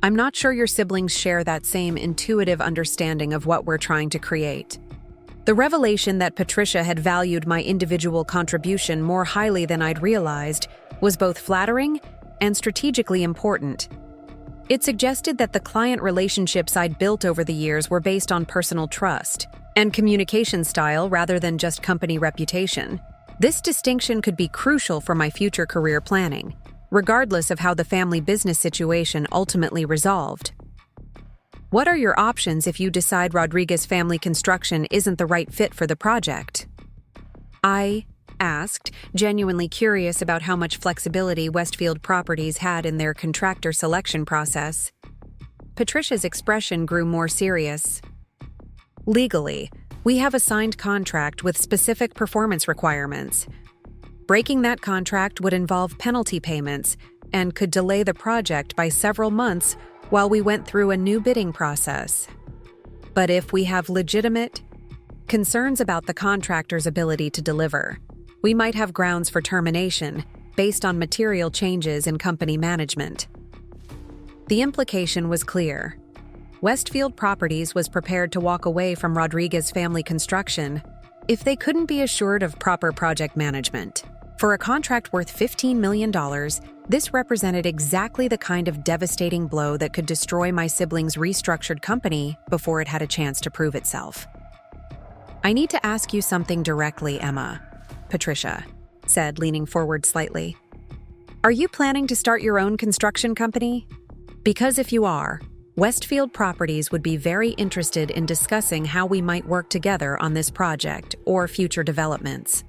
I'm not sure your siblings share that same intuitive understanding of what we're trying to create. The revelation that Patricia had valued my individual contribution more highly than I'd realized was both flattering and strategically important. It suggested that the client relationships I'd built over the years were based on personal trust and communication style rather than just company reputation. This distinction could be crucial for my future career planning, regardless of how the family business situation ultimately resolved. What are your options if you decide Rodriguez Family Construction isn't the right fit for the project? I asked, genuinely curious about how much flexibility Westfield Properties had in their contractor selection process. Patricia's expression grew more serious. Legally, we have a signed contract with specific performance requirements. Breaking that contract would involve penalty payments and could delay the project by several months while we went through a new bidding process. But if we have legitimate concerns about the contractor's ability to deliver, we might have grounds for termination based on material changes in company management. The implication was clear. Westfield Properties was prepared to walk away from Rodriguez Family Construction if they couldn't be assured of proper project management. For a contract worth $15 million, this represented exactly the kind of devastating blow that could destroy my siblings' restructured company before it had a chance to prove itself. I need to ask you something directly, Emma, Patricia said, leaning forward slightly. Are you planning to start your own construction company? Because if you are, Westfield Properties would be very interested in discussing how we might work together on this project or future developments.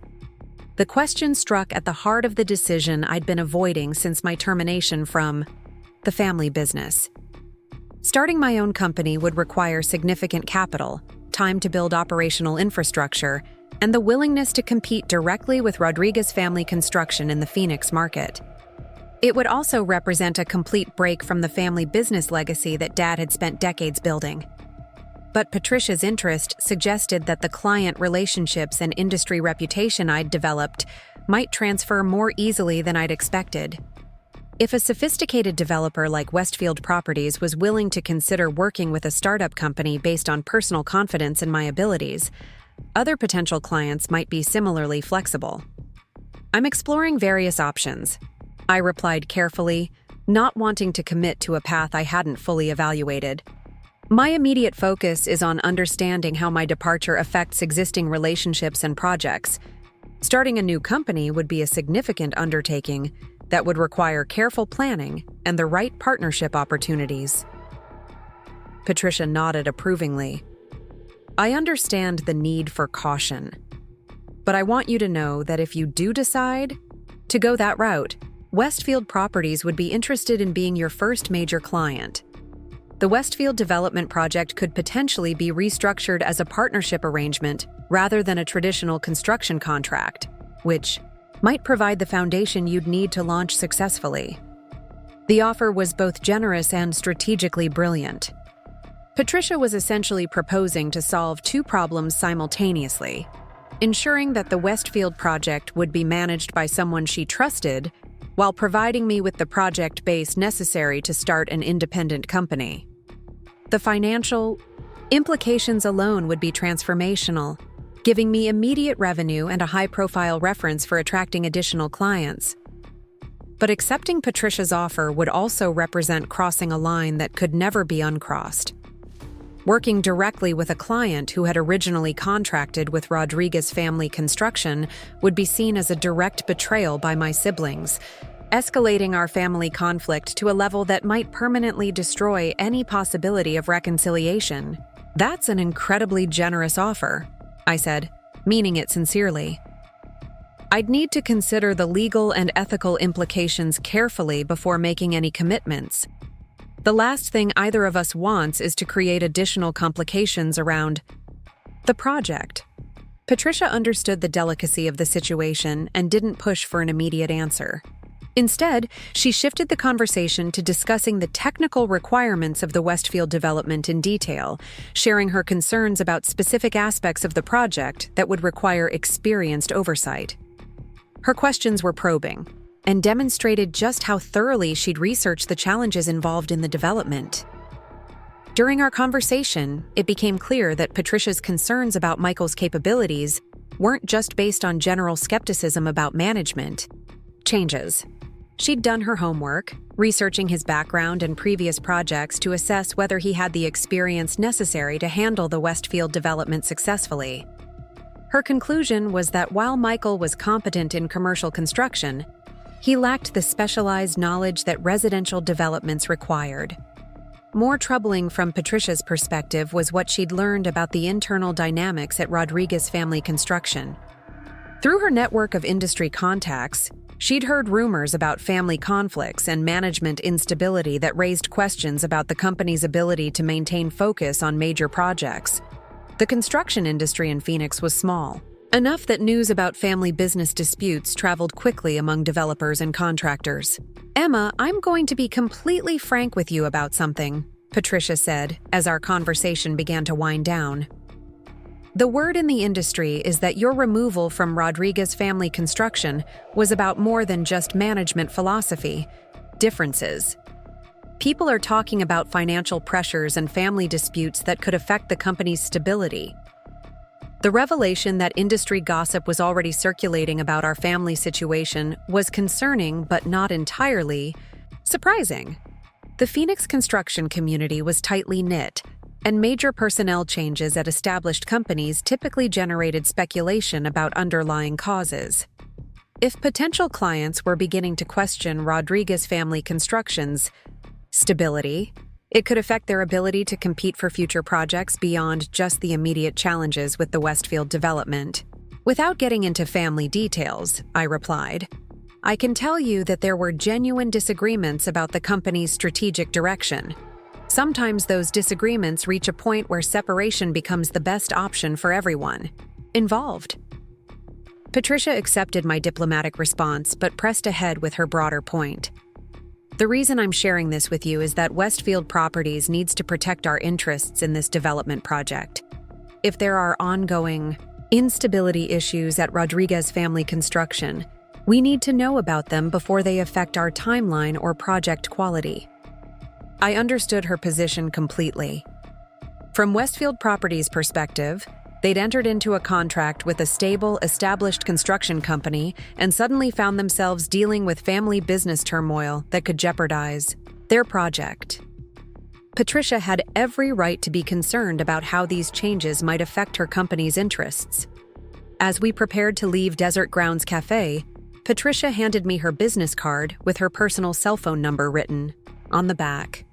The question struck at the heart of the decision I'd been avoiding since my termination from the family business. Starting my own company would require significant capital, time to build operational infrastructure, and the willingness to compete directly with Rodriguez Family Construction in the Phoenix market. It would also represent a complete break from the family business legacy that Dad had spent decades building. But Patricia's interest suggested that the client relationships and industry reputation I'd developed might transfer more easily than I'd expected. If a sophisticated developer like Westfield Properties was willing to consider working with a startup company based on personal confidence in my abilities, Other potential clients might be similarly flexible. I'm exploring various options, I replied carefully, not wanting to commit to a path I hadn't fully evaluated. My immediate focus is on understanding how my departure affects existing relationships and projects. Starting a new company would be a significant undertaking that would require careful planning and the right partnership opportunities. Patricia nodded approvingly. I understand the need for caution, but I want you to know that if you do decide to go that route, Westfield Properties would be interested in being your first major client. The Westfield development project could potentially be restructured as a partnership arrangement rather than a traditional construction contract, which might provide the foundation you'd need to launch successfully. The offer was both generous and strategically brilliant. Patricia was essentially proposing to solve two problems simultaneously: ensuring that the Westfield project would be managed by someone she trusted, while providing me with the project base necessary to start an independent company. The financial implications alone would be transformational, giving me immediate revenue and a high-profile reference for attracting additional clients. But accepting Patricia's offer would also represent crossing a line that could never be uncrossed. Working directly with a client who had originally contracted with Rodriguez Family Construction would be seen as a direct betrayal by my siblings, escalating our family conflict to a level that might permanently destroy any possibility of reconciliation. That's an incredibly generous offer, I said, meaning it sincerely. I'd need to consider the legal and ethical implications carefully before making any commitments. The last thing either of us wants is to create additional complications around the project. Patricia understood the delicacy of the situation and didn't push for an immediate answer. Instead, she shifted the conversation to discussing the technical requirements of the Westfield development in detail, sharing her concerns about specific aspects of the project that would require experienced oversight. Her questions were probing and demonstrated just how thoroughly she'd researched the challenges involved in the development. During our conversation, it became clear that Patricia's concerns about Michael's capabilities weren't just based on general skepticism about management changes. She'd done her homework, researching his background and previous projects to assess whether he had the experience necessary to handle the Westfield development successfully. Her conclusion was that while Michael was competent in commercial construction, he lacked the specialized knowledge that residential developments required. More troubling from Patricia's perspective was what she'd learned about the internal dynamics at Rodriguez Family Construction. Through her network of industry contacts, she'd heard rumors about family conflicts and management instability that raised questions about the company's ability to maintain focus on major projects. The construction industry in Phoenix was small, enough that news about family business disputes traveled quickly among developers and contractors. "Emma, I'm going to be completely frank with you about something," Patricia said as our conversation began to wind down. "The word in the industry is that your removal from Rodriguez Family Construction was about more than just management philosophy differences. People are talking about financial pressures and family disputes that could affect the company's stability." The revelation that industry gossip was already circulating about our family situation was concerning but not entirely surprising. The Phoenix construction community was tightly knit, and major personnel changes at established companies typically generated speculation about underlying causes. If potential clients were beginning to question Rodriguez Family Construction's stability, it could affect their ability to compete for future projects beyond just the immediate challenges with the Westfield development. "Without getting into family details," I replied, "I can tell you that there were genuine disagreements about the company's strategic direction. Sometimes those disagreements reach a point where separation becomes the best option for everyone involved." Patricia accepted my diplomatic response but pressed ahead with her broader point. "The reason I'm sharing this with you is that Westfield Properties needs to protect our interests in this development project. If there are ongoing instability issues at Rodriguez Family Construction, we need to know about them before they affect our timeline or project quality." I understood her position completely. From Westfield Properties' perspective, They'd entered into a contract with a stable, established construction company and suddenly found themselves dealing with family business turmoil that could jeopardize their project. Patricia had every right to be concerned about how these changes might affect her company's interests. As we prepared to leave Desert Grounds Cafe, Patricia handed me her business card with her personal cell phone number written on the back.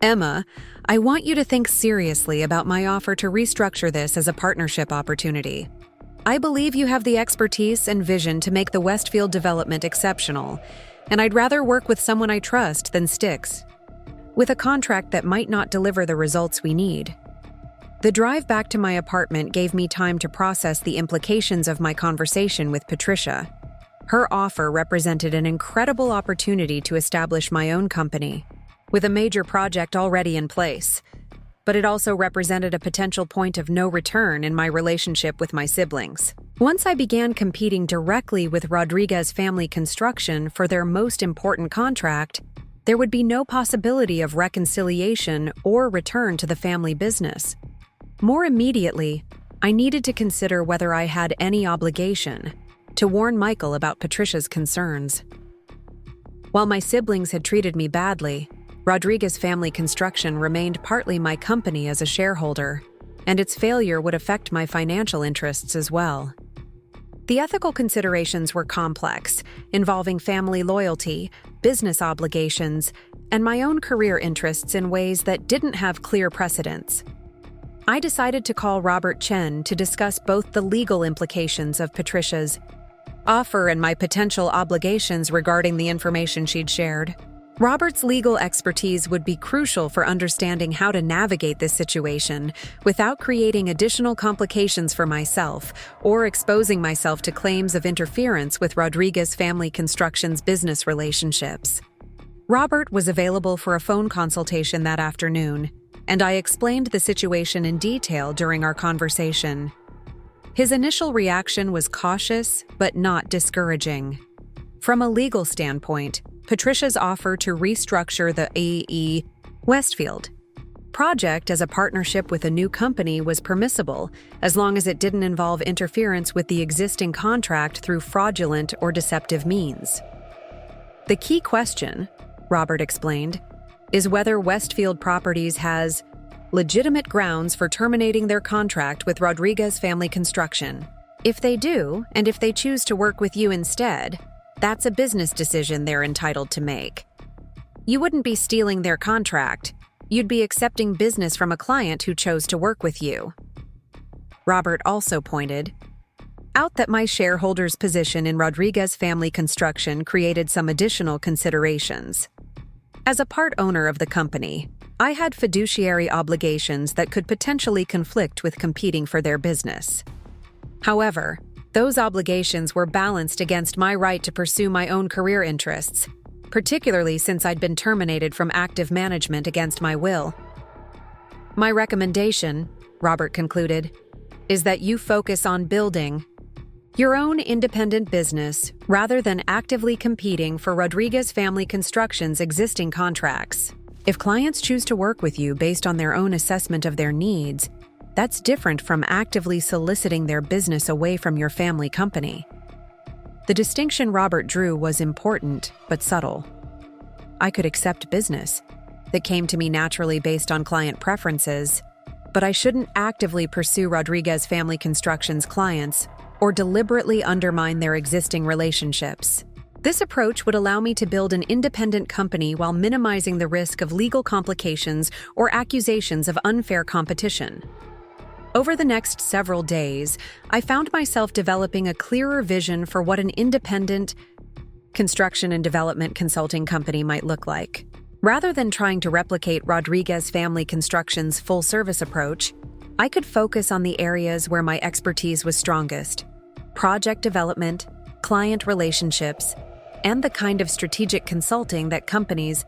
"Emma, I want you to think seriously about my offer to restructure this as a partnership opportunity. I believe you have the expertise and vision to make the Westfield development exceptional, and I'd rather work with someone I trust than sticks with a contract that might not deliver the results we need." The drive back to my apartment gave me time to process the implications of my conversation with Patricia. Her offer represented an incredible opportunity to establish my own company, with a major project already in place, but it also represented a potential point of no return in my relationship with my siblings. Once I began competing directly with Rodriguez Family Construction for their most important contract, there would be no possibility of reconciliation or return to the family business. More immediately, I needed to consider whether I had any obligation to warn Michael about Patricia's concerns. While my siblings had treated me badly, Rodriguez Family Construction remained partly my company as a shareholder, and its failure would affect my financial interests as well. The ethical considerations were complex, involving family loyalty, business obligations, and my own career interests in ways that didn't have clear precedents. I decided to call Robert Chen to discuss both the legal implications of Patricia's offer and my potential obligations regarding the information she'd shared. Robert's legal expertise would be crucial for understanding how to navigate this situation without creating additional complications for myself or exposing myself to claims of interference with Rodriguez Family Construction's business relationships. Robert was available for a phone consultation that afternoon, and I explained the situation in detail during our conversation. His initial reaction was cautious but not discouraging. From a legal standpoint, Patricia's offer to restructure the AE Westfield project as a partnership with a new company was permissible, as long as it didn't involve interference with the existing contract through fraudulent or deceptive means. The key question, Robert explained, is whether Westfield Properties has legitimate grounds for terminating their contract with Rodriguez Family Construction. If they do, and if they choose to work with you instead, that's a business decision they're entitled to make. You wouldn't be stealing their contract. You'd be accepting business from a client who chose to work with you. Robert also pointed out that my shareholders' position in Rodriguez Family Construction created some additional considerations. As a part owner of the company, I had fiduciary obligations that could potentially conflict with competing for their business. However, those obligations were balanced against my right to pursue my own career interests, particularly since I'd been terminated from active management against my will. My recommendation, Robert concluded, is that you focus on building your own independent business rather than actively competing for Rodriguez Family Construction's existing contracts. If clients choose to work with you based on their own assessment of their needs, that's different from actively soliciting their business away from your family company. The distinction Robert drew was important, but subtle. I could accept business that came to me naturally based on client preferences, but I shouldn't actively pursue Rodriguez Family Construction's clients or deliberately undermine their existing relationships. This approach would allow me to build an independent company while minimizing the risk of legal complications or accusations of unfair competition. Over the next several days, I found myself developing a clearer vision for what an independent construction and development consulting company might look like. Rather than trying to replicate Rodriguez Family Construction's full-service approach, I could focus on the areas where my expertise was strongest: project development, client relationships, and the kind of strategic consulting that companies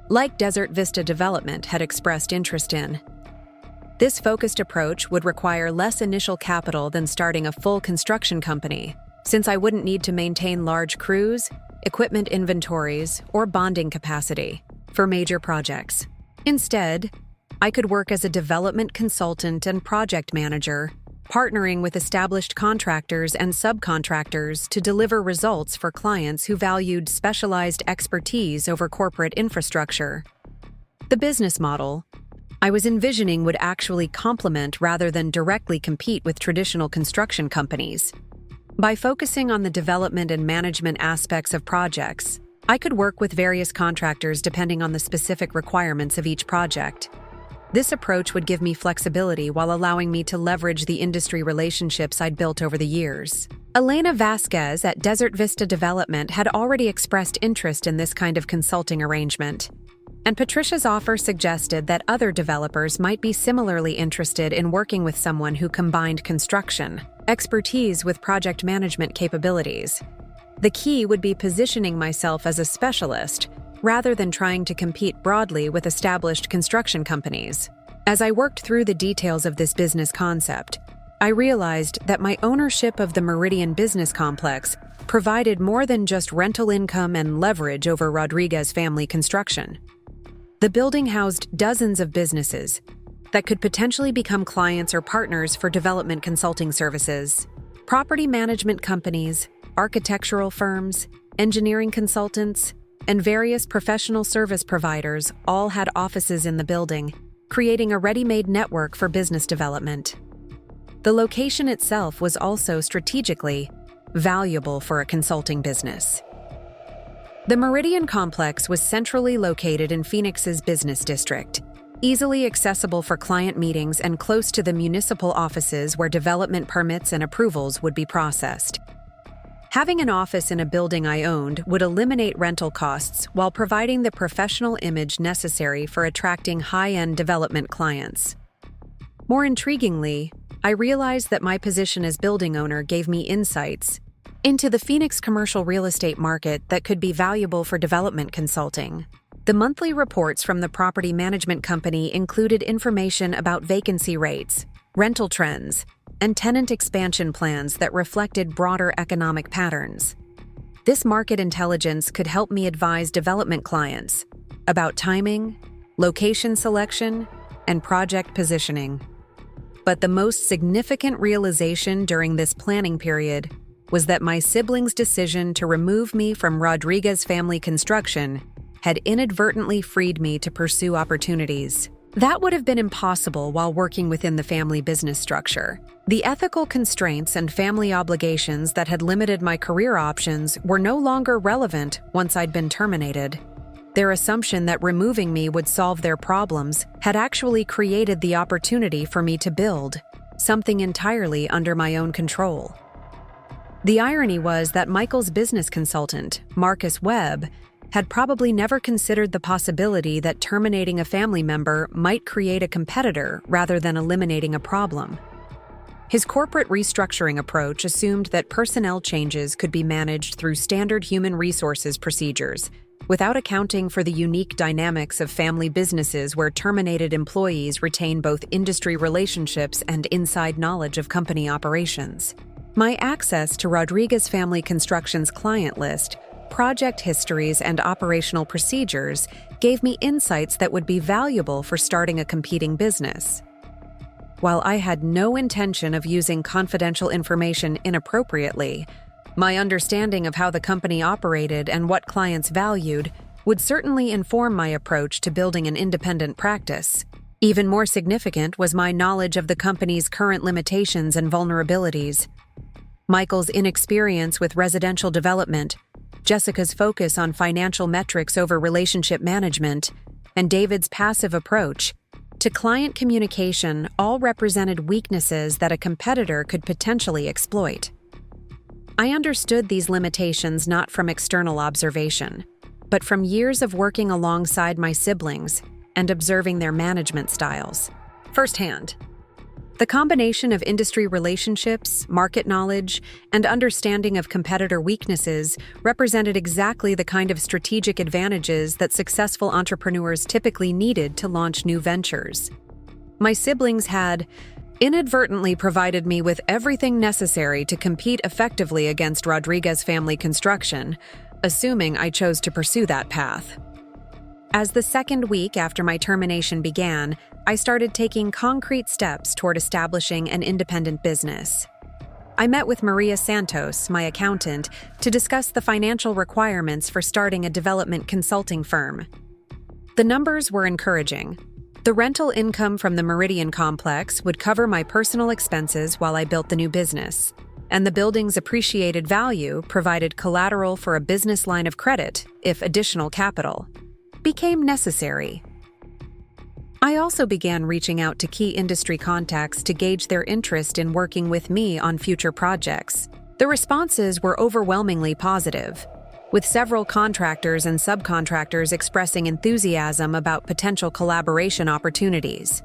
like Desert Vista Development had expressed interest in. This focused approach would require less initial capital than starting a full construction company, since I wouldn't need to maintain large crews, equipment inventories, or bonding capacity for major projects. Instead, I could work as a development consultant and project manager, partnering with established contractors and subcontractors to deliver results for clients who valued specialized expertise over corporate infrastructure. The business model I was envisioning would actually complement rather than directly compete with traditional construction companies. By focusing on the development and management aspects of projects, I could work with various contractors depending on the specific requirements of each project. This approach would give me flexibility while allowing me to leverage the industry relationships I'd built over the years. Elena Vasquez at Desert Vista Development had already expressed interest in this kind of consulting arrangement, and Patricia's offer suggested that other developers might be similarly interested in working with someone who combined construction expertise with project management capabilities. The key would be positioning myself as a specialist rather than trying to compete broadly with established construction companies. As I worked through the details of this business concept, I realized that my ownership of the Meridian business complex provided more than just rental income and leverage over Rodriguez family construction. The building housed dozens of businesses that could potentially become clients or partners for development consulting services. Property management companies, architectural firms, engineering consultants, and various professional service providers all had offices in the building, creating a ready-made network for business development. The location itself was also strategically valuable for a consulting business. The Meridian complex was centrally located in Phoenix's business district, easily accessible for client meetings and close to the municipal offices where development permits and approvals would be processed. Having an office in a building I owned would eliminate rental costs while providing the professional image necessary for attracting high-end development clients. More intriguingly, I realized that my position as building owner gave me insights into the Phoenix commercial real estate market that could be valuable for development consulting. The monthly reports from the property management company included information about vacancy rates, rental trends, and tenant expansion plans that reflected broader economic patterns. This market intelligence could help me advise development clients about timing, location selection, and project positioning. But the most significant realization during this planning period was that my siblings' decision to remove me from Rodriguez family construction had inadvertently freed me to pursue opportunities that would have been impossible while working within the family business structure. The ethical constraints and family obligations that had limited my career options were no longer relevant once I'd been terminated. Their assumption that removing me would solve their problems had actually created the opportunity for me to build something entirely under my own control. The irony was that Michael's business consultant, Marcus Webb, had probably never considered the possibility that terminating a family member might create a competitor rather than eliminating a problem. His corporate restructuring approach assumed that personnel changes could be managed through standard human resources procedures, without accounting for the unique dynamics of family businesses where terminated employees retain both industry relationships and inside knowledge of company operations. My access to Rodriguez Family Construction's client list, project histories, and operational procedures gave me insights that would be valuable for starting a competing business. While I had no intention of using confidential information inappropriately, my understanding of how the company operated and what clients valued would certainly inform my approach to building an independent practice. Even more significant was my knowledge of the company's current limitations and vulnerabilities. Michael's inexperience with residential development, Jessica's focus on financial metrics over relationship management, and David's passive approach to client communication all represented weaknesses that a competitor could potentially exploit. I understood these limitations not from external observation, but from years of working alongside my siblings and observing their management styles firsthand. The combination of industry relationships, market knowledge, and understanding of competitor weaknesses represented exactly the kind of strategic advantages that successful entrepreneurs typically needed to launch new ventures. My siblings had inadvertently provided me with everything necessary to compete effectively against Rodriguez Family Construction, assuming I chose to pursue that path. As the second week after my termination began, I started taking concrete steps toward establishing an independent business. I met with Maria Santos, my accountant, to discuss the financial requirements for starting a development consulting firm. The numbers were encouraging. The rental income from the Meridian complex would cover my personal expenses while I built the new business, and the building's appreciated value provided collateral for a business line of credit if additional capital became necessary. I also began reaching out to key industry contacts to gauge their interest in working with me on future projects. The responses were overwhelmingly positive, with several contractors and subcontractors expressing enthusiasm about potential collaboration opportunities.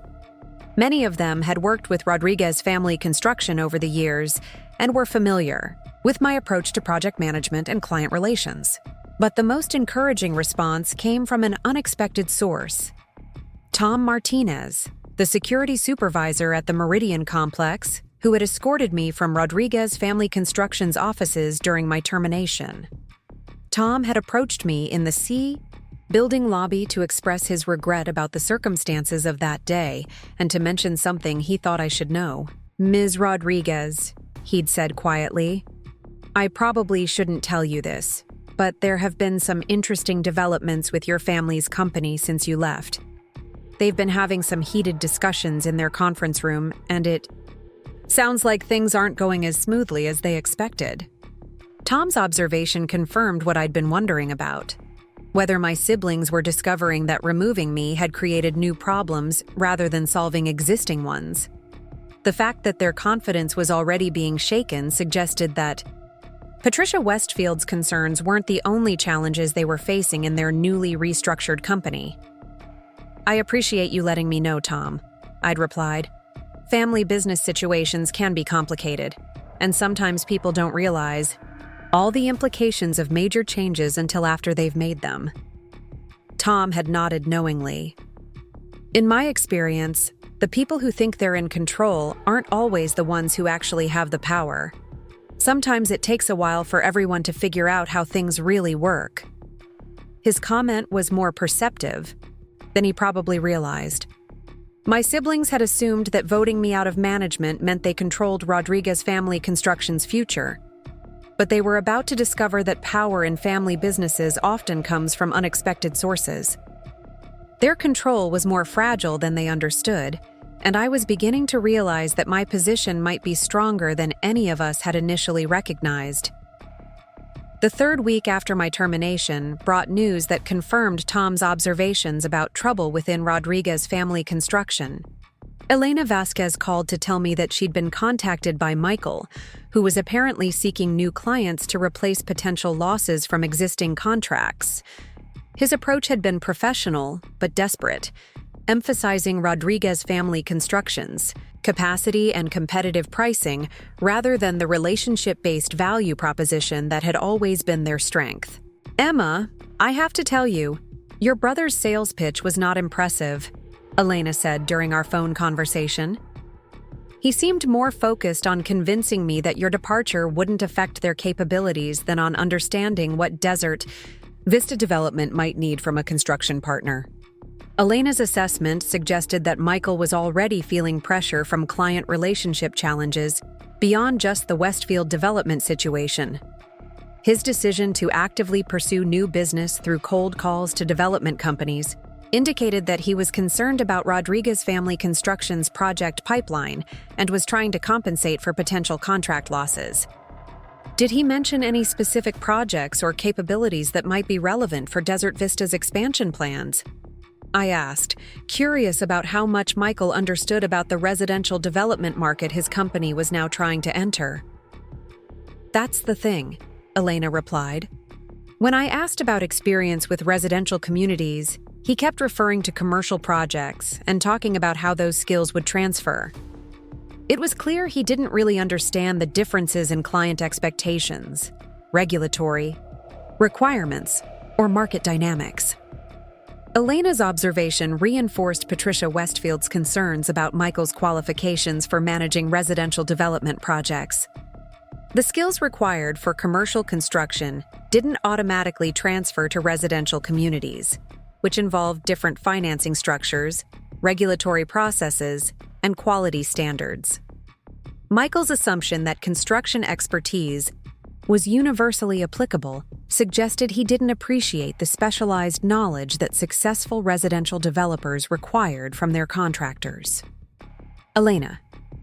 Many of them had worked with Rodriguez Family Construction over the years and were familiar with my approach to project management and client relations. But the most encouraging response came from an unexpected source. Tom Martinez, the security supervisor at the Meridian complex, who had escorted me from Rodriguez Family Construction's offices during my termination. Tom had approached me in the C building lobby to express his regret about the circumstances of that day and to mention something he thought I should know. "Ms. Rodriguez," he'd said quietly, "I probably shouldn't tell you this, but there have been some interesting developments with your family's company since you left. They've been having some heated discussions in their conference room, and it sounds like things aren't going as smoothly as they expected." Tom's observation confirmed what I'd been wondering about: whether my siblings were discovering that removing me had created new problems rather than solving existing ones. The fact that their confidence was already being shaken suggested that Patricia Westfield's concerns weren't the only challenges they were facing in their newly restructured company. "I appreciate you letting me know, Tom," I'd replied. "Family business situations can be complicated, and sometimes people don't realize all the implications of major changes until after they've made them." Tom had nodded knowingly. "In my experience, the people who think they're in control aren't always the ones who actually have the power. Sometimes it takes a while for everyone to figure out how things really work." His comment was more perceptive than he probably realized. My siblings had assumed that voting me out of management meant they controlled Rodriguez Family Construction's future. But they were about to discover that power in family businesses often comes from unexpected sources. Their control was more fragile than they understood, and I was beginning to realize that my position might be stronger than any of us had initially recognized. The third week after my termination brought news that confirmed Tom's observations about trouble within Rodriguez Family Construction. Elena Vasquez called to tell me that she'd been contacted by Michael, who was apparently seeking new clients to replace potential losses from existing contracts. His approach had been professional, but desperate, emphasizing Rodriguez Family Construction's capacity and competitive pricing rather than the relationship-based value proposition that had always been their strength. "Emma, I have to tell you, your brother's sales pitch was not impressive," Elena said during our phone conversation. "He seemed more focused on convincing me that your departure wouldn't affect their capabilities than on understanding what desert Vista development might need from a construction partner." Elena's assessment suggested that Michael was already feeling pressure from client relationship challenges beyond just the Westfield development situation. His decision to actively pursue new business through cold calls to development companies indicated that he was concerned about Rodriguez Family Construction's project pipeline and was trying to compensate for potential contract losses. Did he mention any specific projects or capabilities that might be relevant for Desert Vista's expansion plans? I asked, curious about how much Michael understood about the residential development market his company was now trying to enter. "That's the thing," Elena replied. When I asked about experience with residential communities, he kept referring to commercial projects and talking about how those skills would transfer. It was clear he didn't really understand the differences in client expectations, regulatory requirements, or market dynamics. Elena's observation reinforced Patricia Westfield's concerns about Michael's qualifications for managing residential development projects. The skills required for commercial construction didn't automatically transfer to residential communities, which involved different financing structures, regulatory processes, and quality standards. Michael's assumption that construction expertise was universally applicable suggested he didn't appreciate the specialized knowledge that successful residential developers required from their contractors. Elena,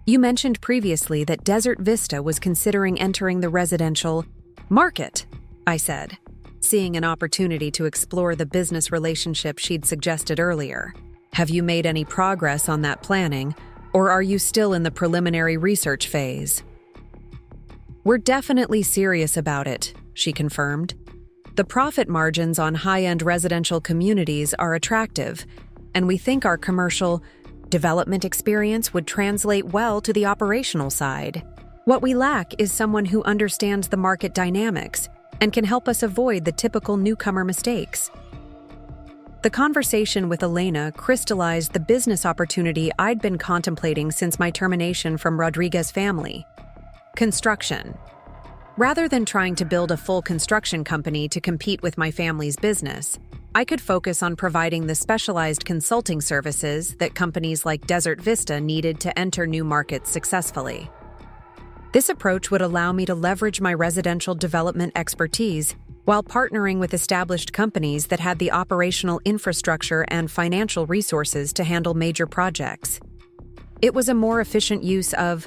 you mentioned previously that Desert Vista was considering entering the residential market, I said, seeing an opportunity to explore the business relationship she'd suggested earlier. Have you made any progress on that planning, or are you still in the preliminary research phase? We're definitely serious about it, she confirmed. The profit margins on high-end residential communities are attractive, and we think our commercial development experience would translate well to the operational side. What we lack is someone who understands the market dynamics and can help us avoid the typical newcomer mistakes. The conversation with Elena crystallized the business opportunity I'd been contemplating since my termination from Rodriguez family. Construction. Rather than trying to build a full construction company to compete with my family's business, I could focus on providing the specialized consulting services that companies like Desert Vista needed to enter new markets successfully. This approach would allow me to leverage my residential development expertise while partnering with established companies that had the operational infrastructure and financial resources to handle major projects. It was a more efficient use of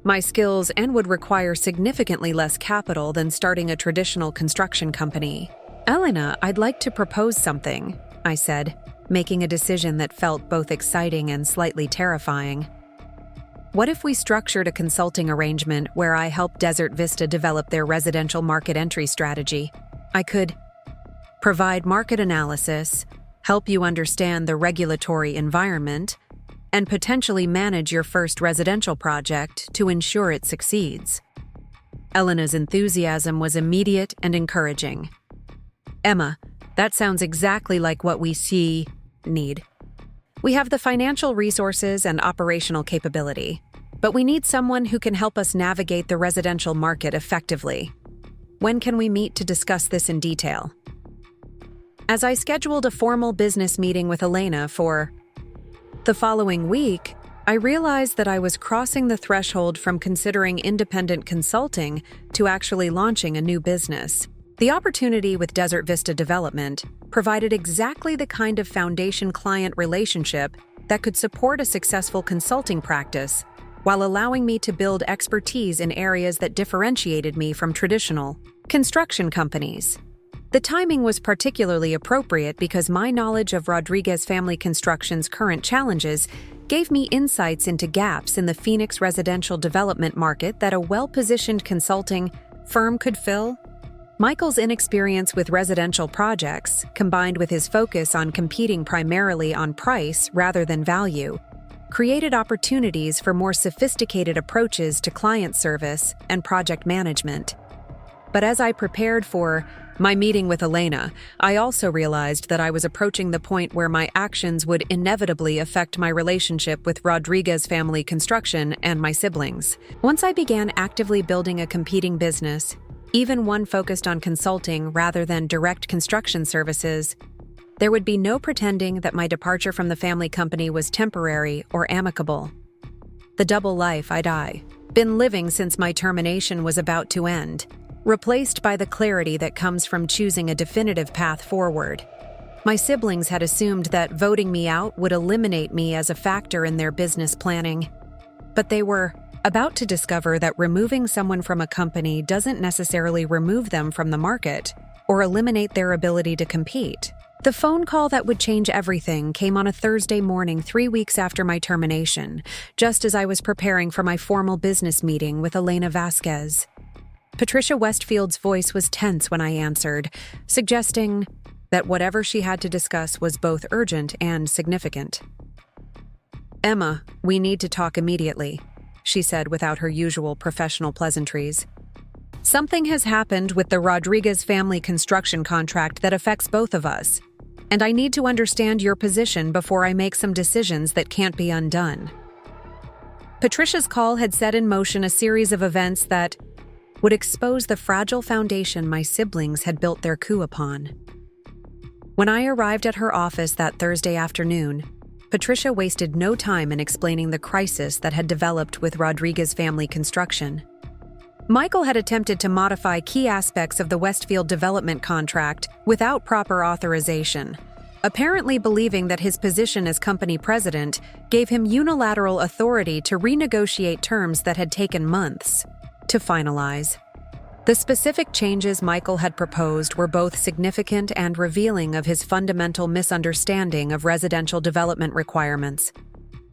my skills and would require significantly less capital than starting a traditional construction company. Elena, I'd like to propose something, I said, making a decision that felt both exciting and slightly terrifying. What if we structured a consulting arrangement where I help Desert Vista develop their residential market entry strategy? I could provide market analysis, help you understand the regulatory environment, and potentially manage your first residential project to ensure it succeeds. Elena's enthusiasm was immediate and encouraging. Emma, that sounds exactly like what we need. We have the financial resources and operational capability, but we need someone who can help us navigate the residential market effectively. When can we meet to discuss this in detail? As I scheduled a formal business meeting with Elena for the following week, I realized that I was crossing the threshold from considering independent consulting to actually launching a new business. The opportunity with Desert Vista Development provided exactly the kind of foundation client relationship that could support a successful consulting practice while allowing me to build expertise in areas that differentiated me from traditional construction companies. The timing was particularly appropriate because my knowledge of Rodriguez Family Construction's current challenges gave me insights into gaps in the Phoenix residential development market that a well-positioned consulting firm could fill. Michael's inexperience with residential projects, combined with his focus on competing primarily on price rather than value, created opportunities for more sophisticated approaches to client service and project management. But as I prepared for my meeting with Elena, I also realized that I was approaching the point where my actions would inevitably affect my relationship with Rodriguez Family Construction and my siblings. Once I began actively building a competing business, even one focused on consulting rather than direct construction services, there would be no pretending that my departure from the family company was temporary or amicable. The double life I'd been living since my termination was about to end, replaced by the clarity that comes from choosing a definitive path forward. My siblings had assumed that voting me out would eliminate me as a factor in their business planning, but they were about to discover that removing someone from a company doesn't necessarily remove them from the market or eliminate their ability to compete. The phone call that would change everything came on a Thursday morning 3 weeks after my termination, just as I was preparing for my formal business meeting with Elena Vasquez. Patricia Westfield's voice was tense when I answered, suggesting that whatever she had to discuss was both urgent and significant. Emma, we need to talk immediately, she said without her usual professional pleasantries. Something has happened with the Rodriguez Family Construction contract that affects both of us, and I need to understand your position before I make some decisions that can't be undone. Patricia's call had set in motion a series of events that would expose the fragile foundation my siblings had built their coup upon. When I arrived at her office that Thursday afternoon, Patricia wasted no time in explaining the crisis that had developed with Rodriguez Family Construction. Michael had attempted to modify key aspects of the Westfield development contract without proper authorization, apparently believing that his position as company president gave him unilateral authority to renegotiate terms that had taken months to finalize. The specific changes Michael had proposed were both significant and revealing of his fundamental misunderstanding of residential development requirements.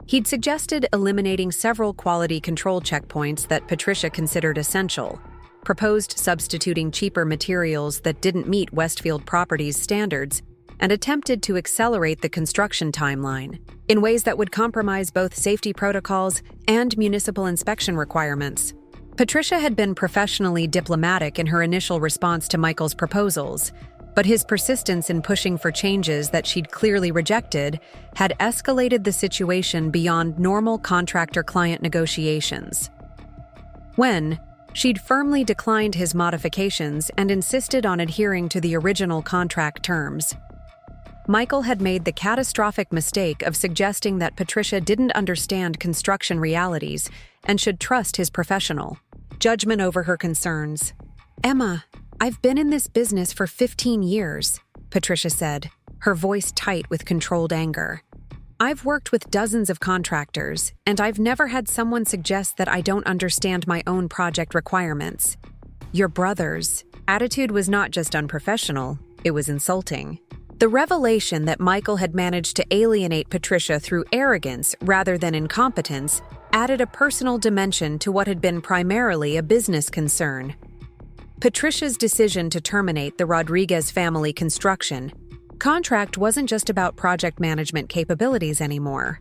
He'd suggested eliminating several quality control checkpoints that Patricia considered essential, proposed substituting cheaper materials that didn't meet Westfield Properties standards, and attempted to accelerate the construction timeline in ways that would compromise both safety protocols and municipal inspection requirements. Patricia had been professionally diplomatic in her initial response to Michael's proposals, but his persistence in pushing for changes that she'd clearly rejected had escalated the situation beyond normal contractor-client negotiations. When she'd firmly declined his modifications and insisted on adhering to the original contract terms, Michael had made the catastrophic mistake of suggesting that Patricia didn't understand construction realities and should trust his professional judgment over her concerns. "Emma, I've been in this business for 15 years, Patricia said, her voice tight with controlled anger. "I've worked with dozens of contractors, and I've never had someone suggest that I don't understand my own project requirements. Your brother's attitude was not just unprofessional, it was insulting." The revelation that Michael had managed to alienate Patricia through arrogance rather than incompetence added a personal dimension to what had been primarily a business concern. Patricia's decision to terminate the Rodriguez Family Construction contract wasn't just about project management capabilities anymore.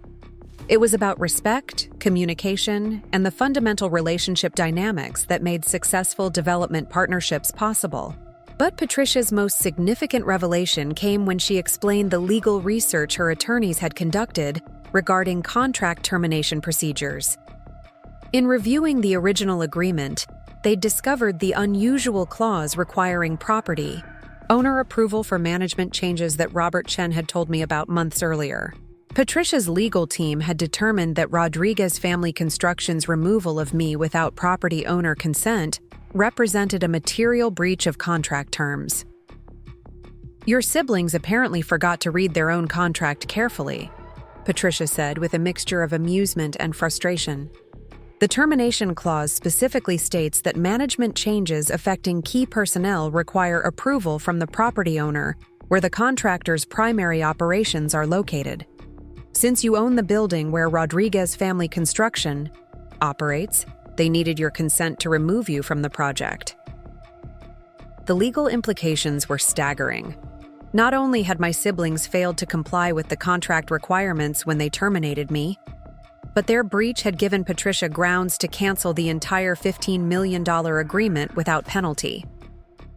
It was about respect, communication, and the fundamental relationship dynamics that made successful development partnerships possible. But Patricia's most significant revelation came when she explained the legal research her attorneys had conducted regarding contract termination procedures. In reviewing the original agreement, they discovered the unusual clause requiring property owner approval for management changes that Robert Chen had told me about months earlier. Patricia's legal team had determined that Rodriguez Family Construction's removal of me without property owner consent represented a material breach of contract terms. "Your siblings apparently forgot to read their own contract carefully," Patricia said with a mixture of amusement and frustration. "The termination clause specifically states that management changes affecting key personnel require approval from the property owner where the contractor's primary operations are located. Since you own the building where Rodriguez Family Construction operates, they needed your consent to remove you from the project." The legal implications were staggering. Not only had my siblings failed to comply with the contract requirements when they terminated me, but their breach had given Patricia grounds to cancel the entire $15 million agreement without penalty.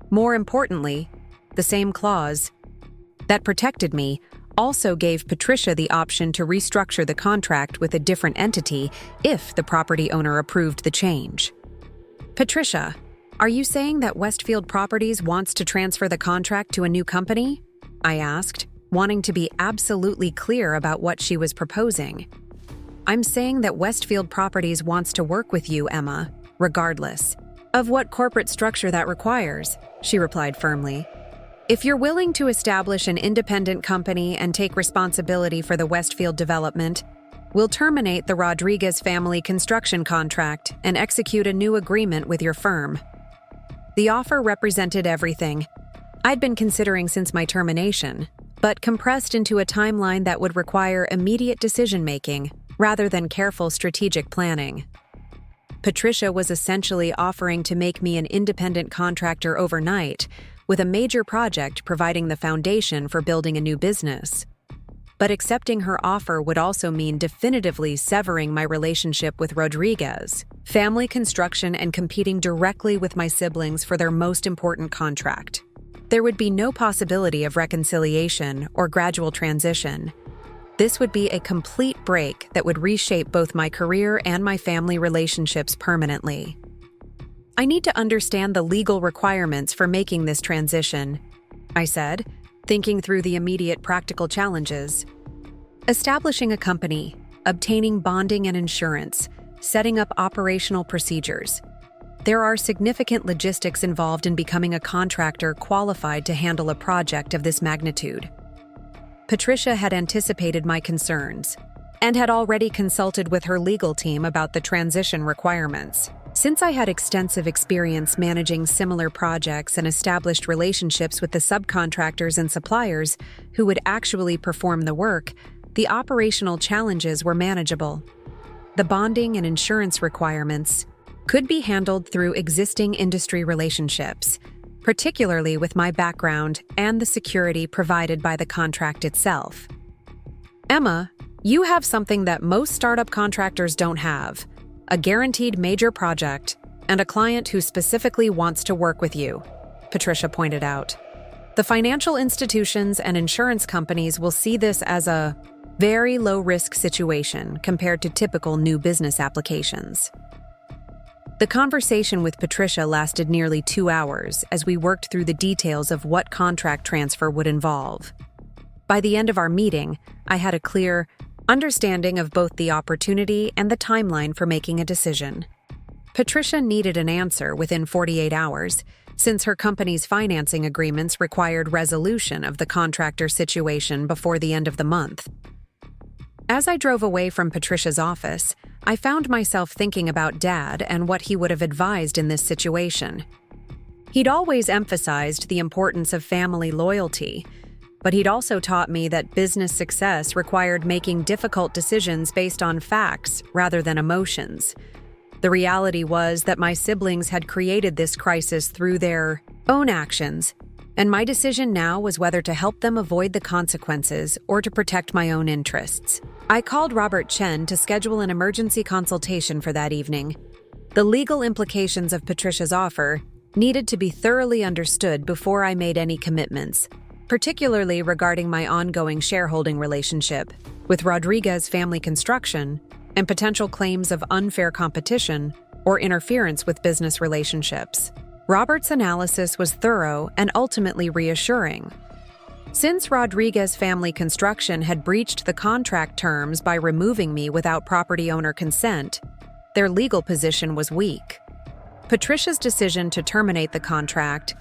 More importantly, the same clause that protected me also gave Patricia the option to restructure the contract with a different entity if the property owner approved the change. "Patricia, are you saying that Westfield Properties wants to transfer the contract to a new company?" I asked, wanting to be absolutely clear about what she was proposing. "I'm saying that Westfield Properties wants to work with you, Emma, regardless of what corporate structure that requires," she replied firmly. "If you're willing to establish an independent company and take responsibility for the Westfield development, we'll terminate the Rodriguez Family Construction contract and execute a new agreement with your firm." The offer represented everything I'd been considering since my termination, but compressed into a timeline that would require immediate decision-making rather than careful strategic planning. Patricia was essentially offering to make me an independent contractor overnight, with a major project providing the foundation for building a new business. But accepting her offer would also mean definitively severing my relationship with Rodriguez Family Construction and competing directly with my siblings for their most important contract. There would be no possibility of reconciliation or gradual transition. This would be a complete break that would reshape both my career and my family relationships permanently. "I need to understand the legal requirements for making this transition," I said, thinking through the immediate practical challenges. Establishing a company, obtaining bonding and insurance, setting up operational procedures. There are significant logistics involved in becoming a contractor qualified to handle a project of this magnitude. Patricia had anticipated my concerns and had already consulted with her legal team about the transition requirements. Since I had extensive experience managing similar projects and established relationships with the subcontractors and suppliers who would actually perform the work, the operational challenges were manageable. The bonding and insurance requirements could be handled through existing industry relationships, particularly with my background and the security provided by the contract itself. Emma, you have something that most startup contractors don't have: a guaranteed major project and a client who specifically wants to work with you, Patricia pointed out. The financial institutions and insurance companies will see this as a very low-risk situation compared to typical new business applications. The conversation with Patricia lasted nearly 2 hours as we worked through the details of what contract transfer would involve. By the end of our meeting, I had a clear understanding of both the opportunity and the timeline for making a decision. Patricia needed an answer within 48 hours, since her company's financing agreements required resolution of the contractor situation before the end of the month. As I drove away from Patricia's office, I found myself thinking about Dad and what he would have advised in this situation. He'd always emphasized the importance of family loyalty, but he'd also taught me that business success required making difficult decisions based on facts rather than emotions. The reality was that my siblings had created this crisis through their own actions, and my decision now was whether to help them avoid the consequences or to protect my own interests. I called Robert Chen to schedule an emergency consultation for that evening. The legal implications of Patricia's offer needed to be thoroughly understood before I made any commitments, particularly regarding my ongoing shareholding relationship with Rodriguez Family Construction and potential claims of unfair competition or interference with business relationships. Robert's analysis was thorough and ultimately reassuring. Since Rodriguez Family Construction had breached the contract terms by removing me without property owner consent, their legal position was weak. Patricia's decision to terminate the contract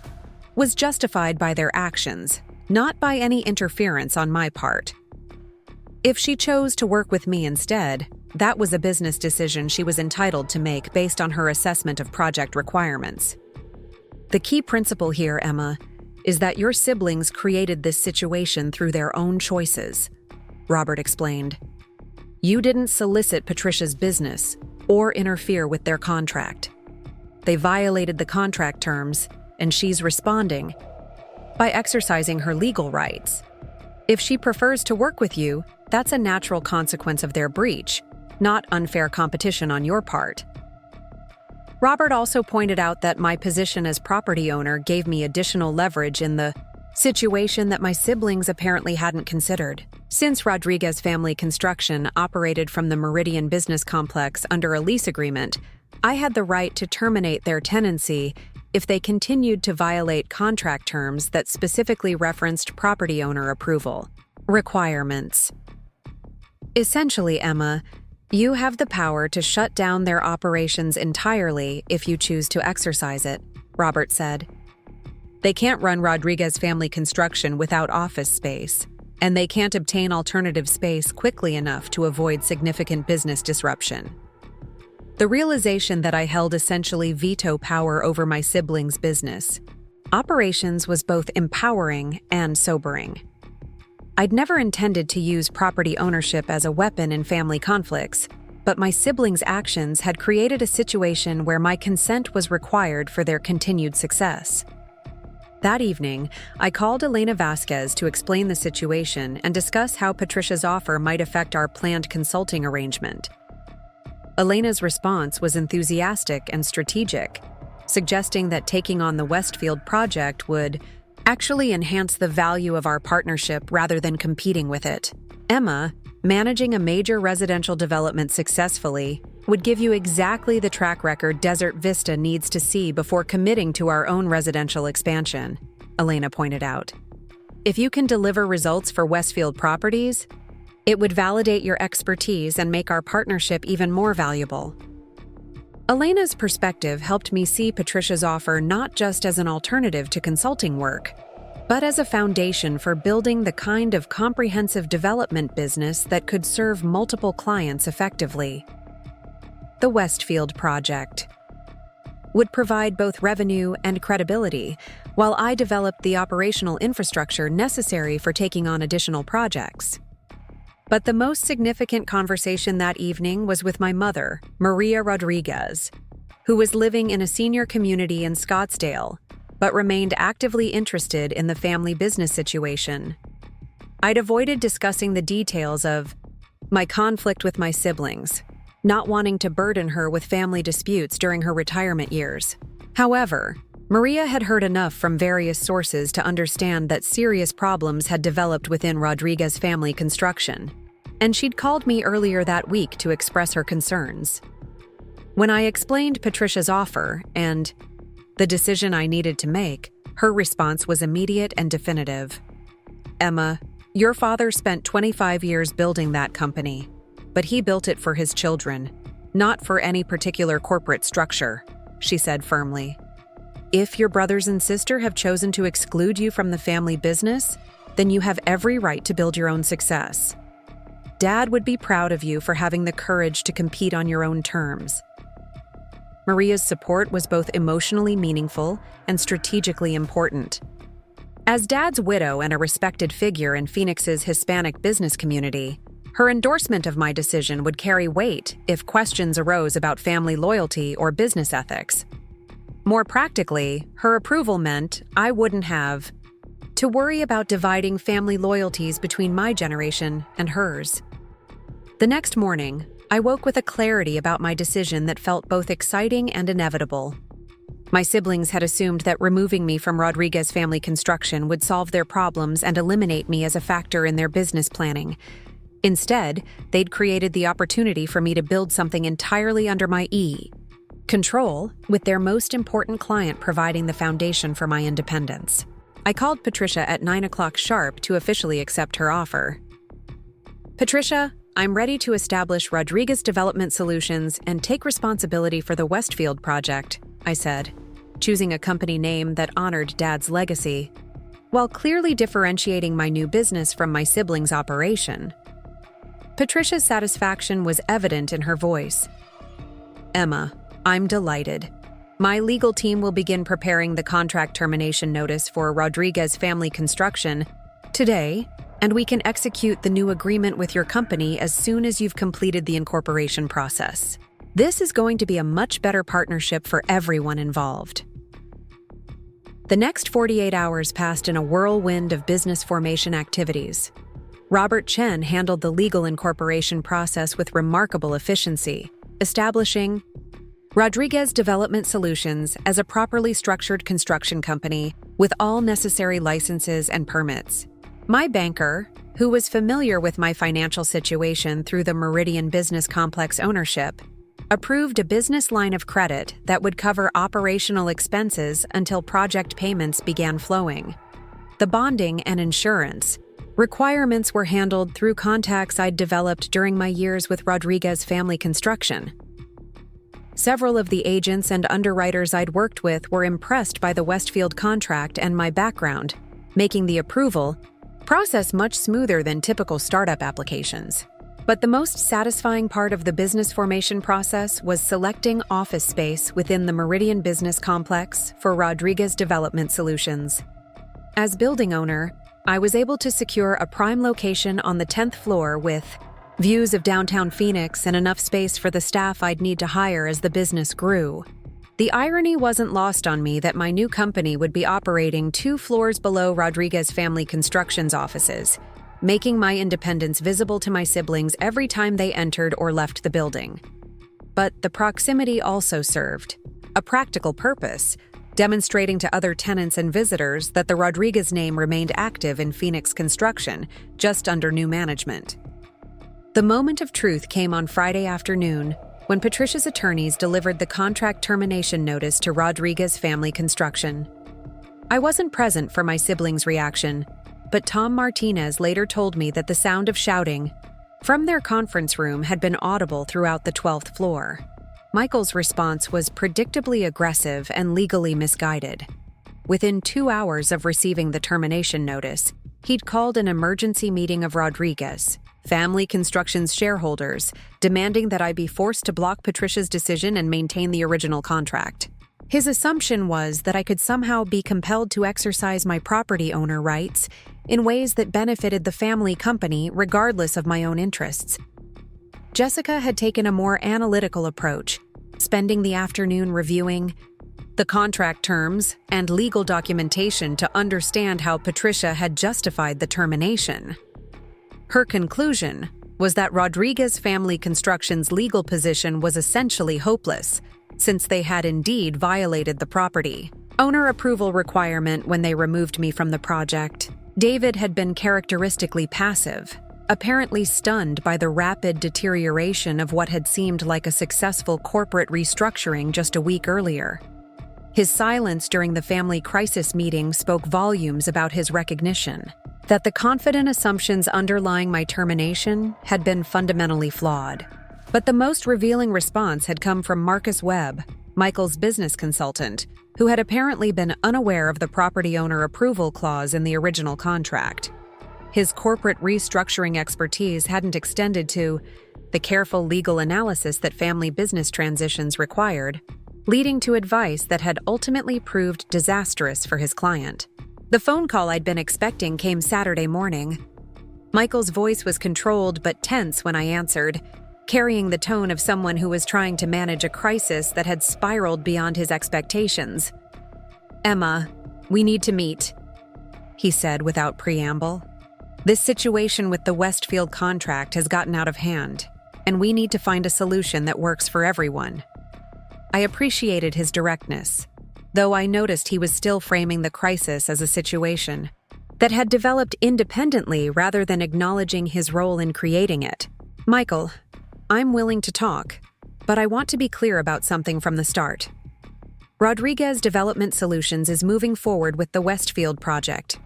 was justified by their actions, not by any interference on my part. If she chose to work with me instead, that was a business decision she was entitled to make based on her assessment of project requirements. The key principle here, Emma, is that your siblings created this situation through their own choices, Robert explained. You didn't solicit Patricia's business or interfere with their contract. They violated the contract terms, and she's responding by exercising her legal rights. If she prefers to work with you, that's a natural consequence of their breach, not unfair competition on your part. Robert also pointed out that my position as property owner gave me additional leverage in the situation that my siblings apparently hadn't considered. Since Rodriguez Family Construction operated from the Meridian Business Complex under a lease agreement, I had the right to terminate their tenancy if they continued to violate contract terms that specifically referenced property owner approval requirements. Essentially, Emma, you have the power to shut down their operations entirely if you choose to exercise it, Robert said. They can't run Rodriguez Family Construction without office space, and they can't obtain alternative space quickly enough to avoid significant business disruption. The realization that I held essentially veto power over my siblings' business operations was both empowering and sobering. I'd never intended to use property ownership as a weapon in family conflicts, but my siblings' actions had created a situation where my consent was required for their continued success. That evening, I called Elena Vasquez to explain the situation and discuss how Patricia's offer might affect our planned consulting arrangement. Elena's response was enthusiastic and strategic, suggesting that taking on the Westfield project would actually enhance the value of our partnership rather than competing with it. Emma, managing a major residential development successfully would give you exactly the track record Desert Vista needs to see before committing to our own residential expansion, Elena pointed out. If you can deliver results for Westfield Properties, it would validate your expertise and make our partnership even more valuable. Elena's perspective helped me see Patricia's offer not just as an alternative to consulting work, but as a foundation for building the kind of comprehensive development business that could serve multiple clients effectively. The Westfield project would provide both revenue and credibility, while I developed the operational infrastructure necessary for taking on additional projects. But the most significant conversation that evening was with my mother, Maria Rodriguez, who was living in a senior community in Scottsdale, but remained actively interested in the family business situation. I'd avoided discussing the details of my conflict with my siblings, not wanting to burden her with family disputes during her retirement years. However, Maria had heard enough from various sources to understand that serious problems had developed within Rodriguez family construction, and she'd called me earlier that week to express her concerns. When I explained Patricia's offer and the decision I needed to make, her response was immediate and definitive. "Emma, your father spent 25 years building that company, but he built it for his children, not for any particular corporate structure," she said firmly. "If your brothers and sister have chosen to exclude you from the family business, then you have every right to build your own success. Dad would be proud of you for having the courage to compete on your own terms." Maria's support was both emotionally meaningful and strategically important. As Dad's widow and a respected figure in Phoenix's Hispanic business community, her endorsement of my decision would carry weight if questions arose about family loyalty or business ethics. More practically, her approval meant I wouldn't have to worry about dividing family loyalties between my generation and hers. The next morning, I woke with a clarity about my decision that felt both exciting and inevitable. My siblings had assumed that removing me from Rodriguez family construction would solve their problems and eliminate me as a factor in their business planning. Instead, they'd created the opportunity for me to build something entirely under my control, with their most important client providing the foundation for my independence. I called Patricia at 9 o'clock sharp to officially accept her offer. "Patricia, I'm ready to establish Rodriguez Development Solutions and take responsibility for the Westfield project," I said, choosing a company name that honored Dad's legacy, while clearly differentiating my new business from my siblings' operation. Patricia's satisfaction was evident in her voice. "Emma, I'm delighted. My legal team will begin preparing the contract termination notice for Rodriguez Family Construction today, and we can execute the new agreement with your company as soon as you've completed the incorporation process. This is going to be a much better partnership for everyone involved." The next 48 hours passed in a whirlwind of business formation activities. Robert Chen handled the legal incorporation process with remarkable efficiency, establishing Rodriguez Development Solutions as a properly structured construction company with all necessary licenses and permits. My banker, who was familiar with my financial situation through the Meridian Business Complex ownership, approved a business line of credit that would cover operational expenses until project payments began flowing. The bonding and insurance requirements were handled through contacts I'd developed during my years with Rodriguez Family Construction. Several of the agents and underwriters I'd worked with were impressed by the Westfield contract and my background, making the approval process much smoother than typical startup applications. But the most satisfying part of the business formation process was selecting office space within the Meridian Business Complex for Rodriguez Development Solutions. As building owner, I was able to secure a prime location on the 10th floor with views of downtown Phoenix and enough space for the staff I'd need to hire as the business grew. The irony wasn't lost on me that my new company would be operating 2 floors below Rodriguez Family Construction's offices, making my independence visible to my siblings every time they entered or left the building. But the proximity also served a practical purpose, demonstrating to other tenants and visitors that the Rodriguez name remained active in Phoenix construction, just under new management. The moment of truth came on Friday afternoon when Patricia's attorneys delivered the contract termination notice to Rodriguez Family Construction. I wasn't present for my siblings' reaction, but Tom Martinez later told me that the sound of shouting from their conference room had been audible throughout the 12th floor. Michael's response was predictably aggressive and legally misguided. Within 2 hours of receiving the termination notice, he'd called an emergency meeting of Rodriguez, Family Construction's shareholders, demanding that I be forced to block Patricia's decision and maintain the original contract. His assumption was that I could somehow be compelled to exercise my property owner rights in ways that benefited the family company regardless of my own interests. Jessica had taken a more analytical approach, spending the afternoon reviewing the contract terms and legal documentation to understand how Patricia had justified the termination. Her conclusion was that Rodriguez Family Construction's legal position was essentially hopeless, since they had indeed violated the property owner approval requirement when they removed me from the project. David had been characteristically passive, apparently stunned by the rapid deterioration of what had seemed like a successful corporate restructuring just a week earlier. His silence during the family crisis meeting spoke volumes about his recognition that the confident assumptions underlying my termination had been fundamentally flawed. But the most revealing response had come from Marcus Webb, Michael's business consultant, who had apparently been unaware of the property owner approval clause in the original contract. His corporate restructuring expertise hadn't extended to the careful legal analysis that family business transitions required, leading to advice that had ultimately proved disastrous for his client. The phone call I'd been expecting came Saturday morning. Michael's voice was controlled but tense when I answered, carrying the tone of someone who was trying to manage a crisis that had spiraled beyond his expectations. "Emma, we need to meet," he said without preamble. "This situation with the Westfield contract has gotten out of hand, and we need to find a solution that works for everyone." I appreciated his directness, though I noticed he was still framing the crisis as a situation that had developed independently rather than acknowledging his role in creating it. "Michael, I'm willing to talk, but I want to be clear about something from the start. Rodriguez Development Solutions is moving forward with the Westfield project.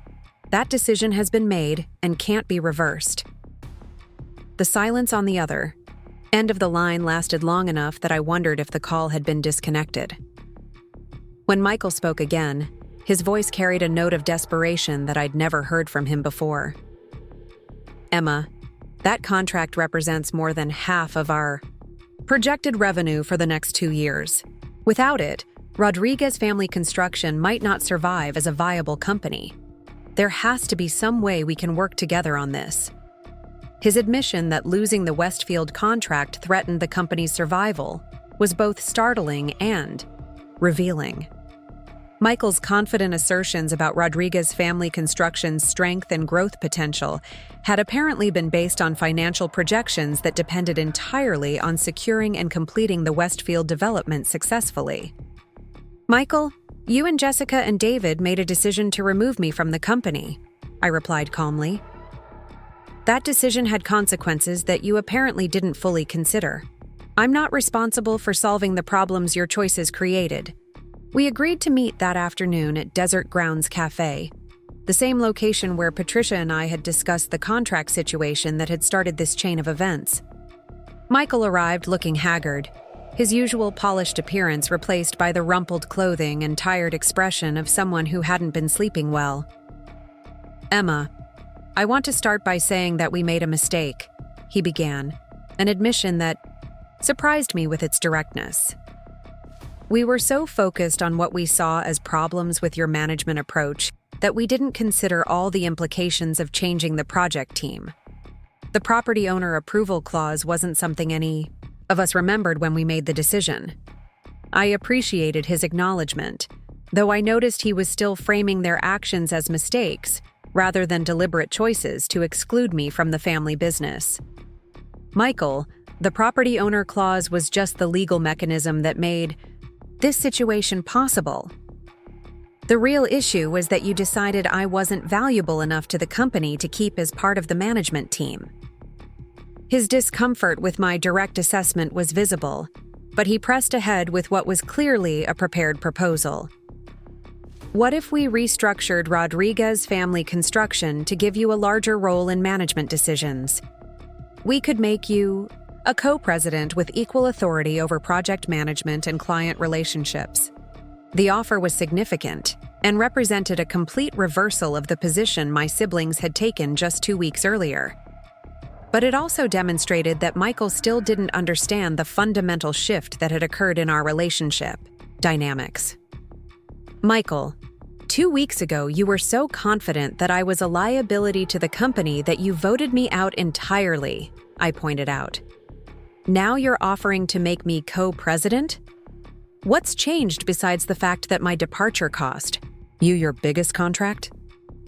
That decision has been made and can't be reversed." The silence on the other end of the line lasted long enough that I wondered if the call had been disconnected. When Michael spoke again, his voice carried a note of desperation that I'd never heard from him before. "Emma, that contract represents more than half of our projected revenue for the next 2 years. Without it, Rodriguez Family Construction might not survive as a viable company. There has to be some way we can work together on this." His admission that losing the Westfield contract threatened the company's survival was both startling and revealing. Michael's confident assertions about Rodriguez Family Construction's strength and growth potential had apparently been based on financial projections that depended entirely on securing and completing the Westfield development successfully. "Michael, you and Jessica and David made a decision to remove me from the company," I replied calmly. "That decision had consequences that you apparently didn't fully consider. I'm not responsible for solving the problems your choices created." We agreed to meet that afternoon at Desert Grounds Cafe, the same location where Patricia and I had discussed the contract situation that had started this chain of events. Michael arrived looking haggard, his usual polished appearance replaced by the rumpled clothing and tired expression of someone who hadn't been sleeping well. "Emma, I want to start by saying that we made a mistake," he began, an admission that surprised me with its directness. "We were so focused on what we saw as problems with your management approach that we didn't consider all the implications of changing the project team. The property owner approval clause wasn't something any of us remembered when we made the decision." I appreciated his acknowledgement, though I noticed he was still framing their actions as mistakes rather than deliberate choices to exclude me from the family business. "Michael, the property owner clause was just the legal mechanism that made this situation possible. The real issue was that you decided I wasn't valuable enough to the company to keep as part of the management team." His discomfort with my direct assessment was visible, but he pressed ahead with what was clearly a prepared proposal. What if we restructured Rodriguez Family Construction to give you a larger role in management decisions? We could make you a co-president with equal authority over project management and client relationships. The offer was significant and represented a complete reversal of the position my siblings had taken just 2 weeks earlier. But it also demonstrated that Michael still didn't understand the fundamental shift that had occurred in our relationship dynamics. Michael, 2 weeks ago you were so confident that I was a liability to the company that you voted me out entirely, I pointed out. Now you're offering to make me co-president? What's changed besides the fact that my departure cost you your biggest contract?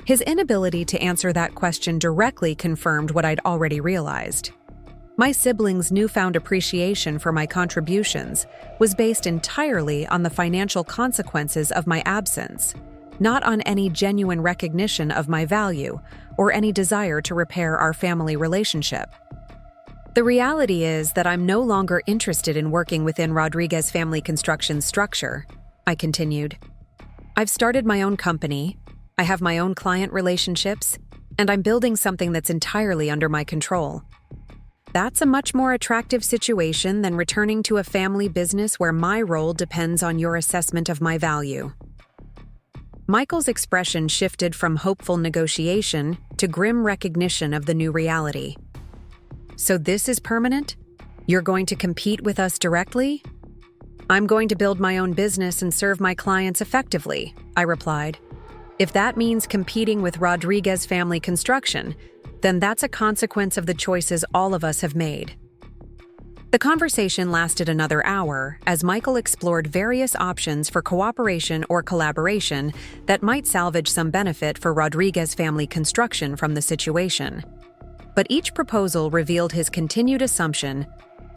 His inability to answer that question directly confirmed what I'd already realized. My siblings' newfound appreciation for my contributions was based entirely on the financial consequences of my absence, not on any genuine recognition of my value or any desire to repair our family relationship. The reality is that I'm no longer interested in working within Rodriguez Family Construction's structure, I continued. I've started my own company, I have my own client relationships, and I'm building something that's entirely under my control. That's a much more attractive situation than returning to a family business where my role depends on your assessment of my value. Michael's expression shifted from hopeful negotiation to grim recognition of the new reality. So this is permanent? You're going to compete with us directly? I'm going to build my own business and serve my clients effectively, I replied. If that means competing with Rodriguez Family Construction, then that's a consequence of the choices all of us have made. The conversation lasted another hour as Michael explored various options for cooperation or collaboration that might salvage some benefit for Rodriguez Family Construction from the situation. But each proposal revealed his continued assumption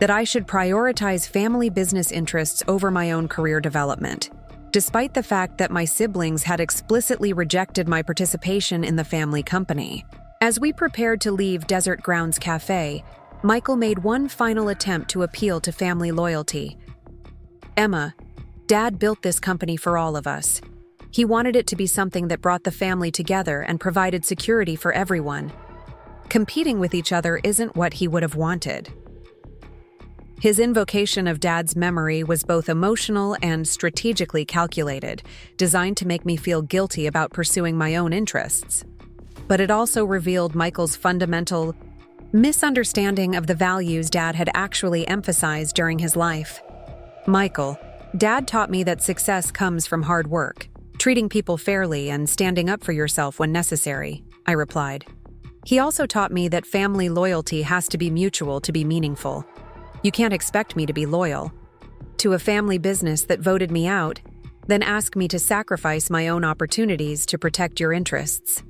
that I should prioritize family business interests over my own career development, despite the fact that my siblings had explicitly rejected my participation in the family company. As we prepared to leave Desert Grounds Cafe, Michael made one final attempt to appeal to family loyalty. Emma, Dad built this company for all of us. He wanted it to be something that brought the family together and provided security for everyone. Competing with each other isn't what he would have wanted. His invocation of Dad's memory was both emotional and strategically calculated, designed to make me feel guilty about pursuing my own interests. But it also revealed Michael's fundamental misunderstanding of the values Dad had actually emphasized during his life. Michael, Dad taught me that success comes from hard work, treating people fairly and standing up for yourself when necessary, I replied. He also taught me that family loyalty has to be mutual to be meaningful. You can't expect me to be loyal to a family business that voted me out, then ask me to sacrifice my own opportunities to protect your interests.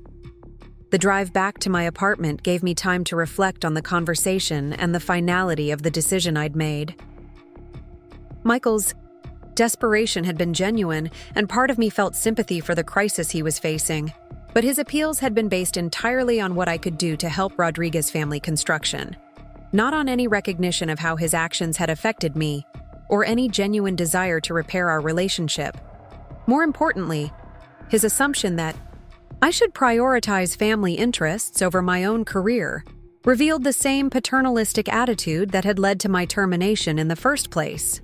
The drive back to my apartment gave me time to reflect on the conversation and the finality of the decision I'd made. Michael's desperation had been genuine, and part of me felt sympathy for the crisis he was facing. But his appeals had been based entirely on what I could do to help Rodriguez Family Construction, not on any recognition of how his actions had affected me, or any genuine desire to repair our relationship. More importantly, his assumption that I should prioritize family interests over my own career revealed the same paternalistic attitude that had led to my termination in the first place.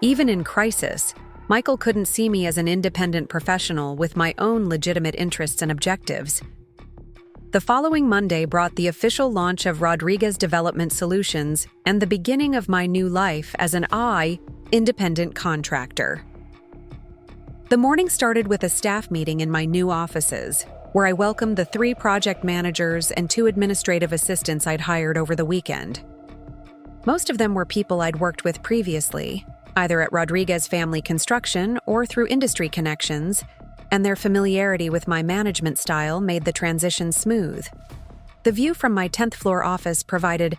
Even in crisis, Michael couldn't see me as an independent professional with my own legitimate interests and objectives. The following Monday brought the official launch of Rodriguez Development Solutions and the beginning of my new life as an independent contractor. The morning started with a staff meeting in my new offices, where I welcomed the 3 project managers and 2 administrative assistants I'd hired over the weekend. Most of them were people I'd worked with previously, either at Rodriguez Family Construction or through industry connections, and their familiarity with my management style made the transition smooth. The view from my 10th floor office provided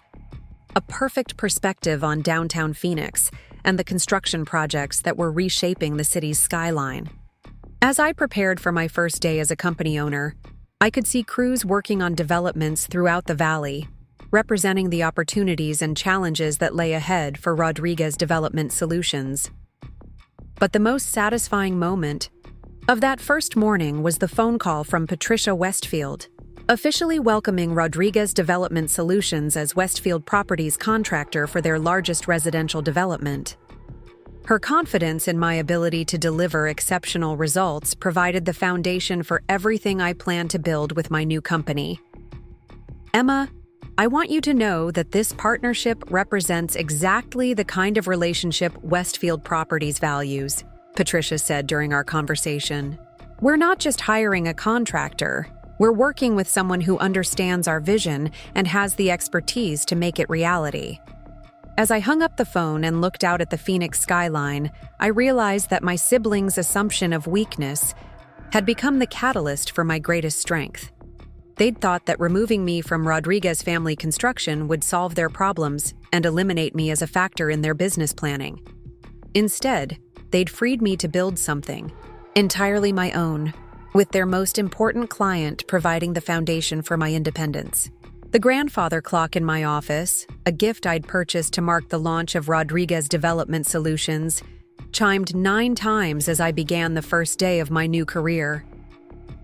a perfect perspective on downtown Phoenix and the construction projects that were reshaping the city's skyline. As I prepared for my first day as a company owner, I could see crews working on developments throughout the valley, representing the opportunities and challenges that lay ahead for Rodriguez Development Solutions. But the most satisfying moment Of that first morning was the phone call from Patricia Westfield, officially welcoming Rodriguez Development Solutions as Westfield Properties contractor for their largest residential development. Her confidence in my ability to deliver exceptional results provided the foundation for everything I plan to build with my new company. Emma, I want you to know that this partnership represents exactly the kind of relationship Westfield Properties values, Patricia said during our conversation. We're not just hiring a contractor, we're working with someone who understands our vision and has the expertise to make it reality. As I hung up the phone and looked out at the Phoenix skyline, I realized that my siblings' assumption of weakness had become the catalyst for my greatest strength. They'd thought that removing me from Rodriguez Family Construction would solve their problems and eliminate me as a factor in their business planning. Instead, they'd freed me to build something entirely my own, with their most important client providing the foundation for my independence. The grandfather clock in my office, a gift I'd purchased to mark the launch of Rodriguez Development Solutions, chimed 9 times as I began the first day of my new career.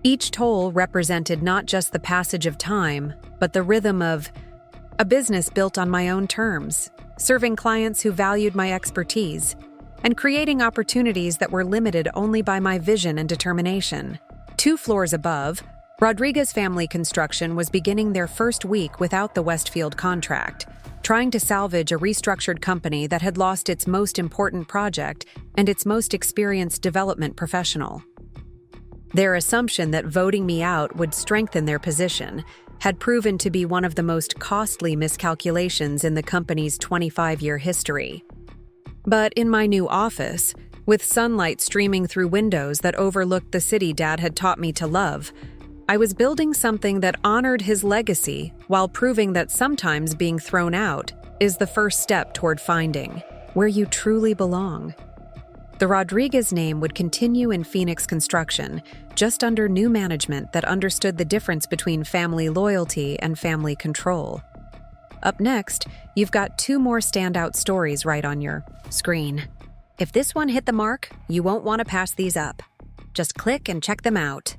Each toll represented not just the passage of time, but the rhythm of a business built on my own terms, serving clients who valued my expertise, and creating opportunities that were limited only by my vision and determination. 2 floors above, Rodriguez Family Construction was beginning their first week without the Westfield contract, trying to salvage a restructured company that had lost its most important project and its most experienced development professional. Their assumption that voting me out would strengthen their position had proven to be one of the most costly miscalculations in the company's 25-year history. But in my new office, with sunlight streaming through windows that overlooked the city Dad had taught me to love, I was building something that honored his legacy while proving that sometimes being thrown out is the first step toward finding where you truly belong. The Rodriguez name would continue in Phoenix construction, just under new management that understood the difference between family loyalty and family control. Up next, you've got 2 more standout stories right on your screen. If this one hit the mark, you won't want to pass these up. Just click and check them out.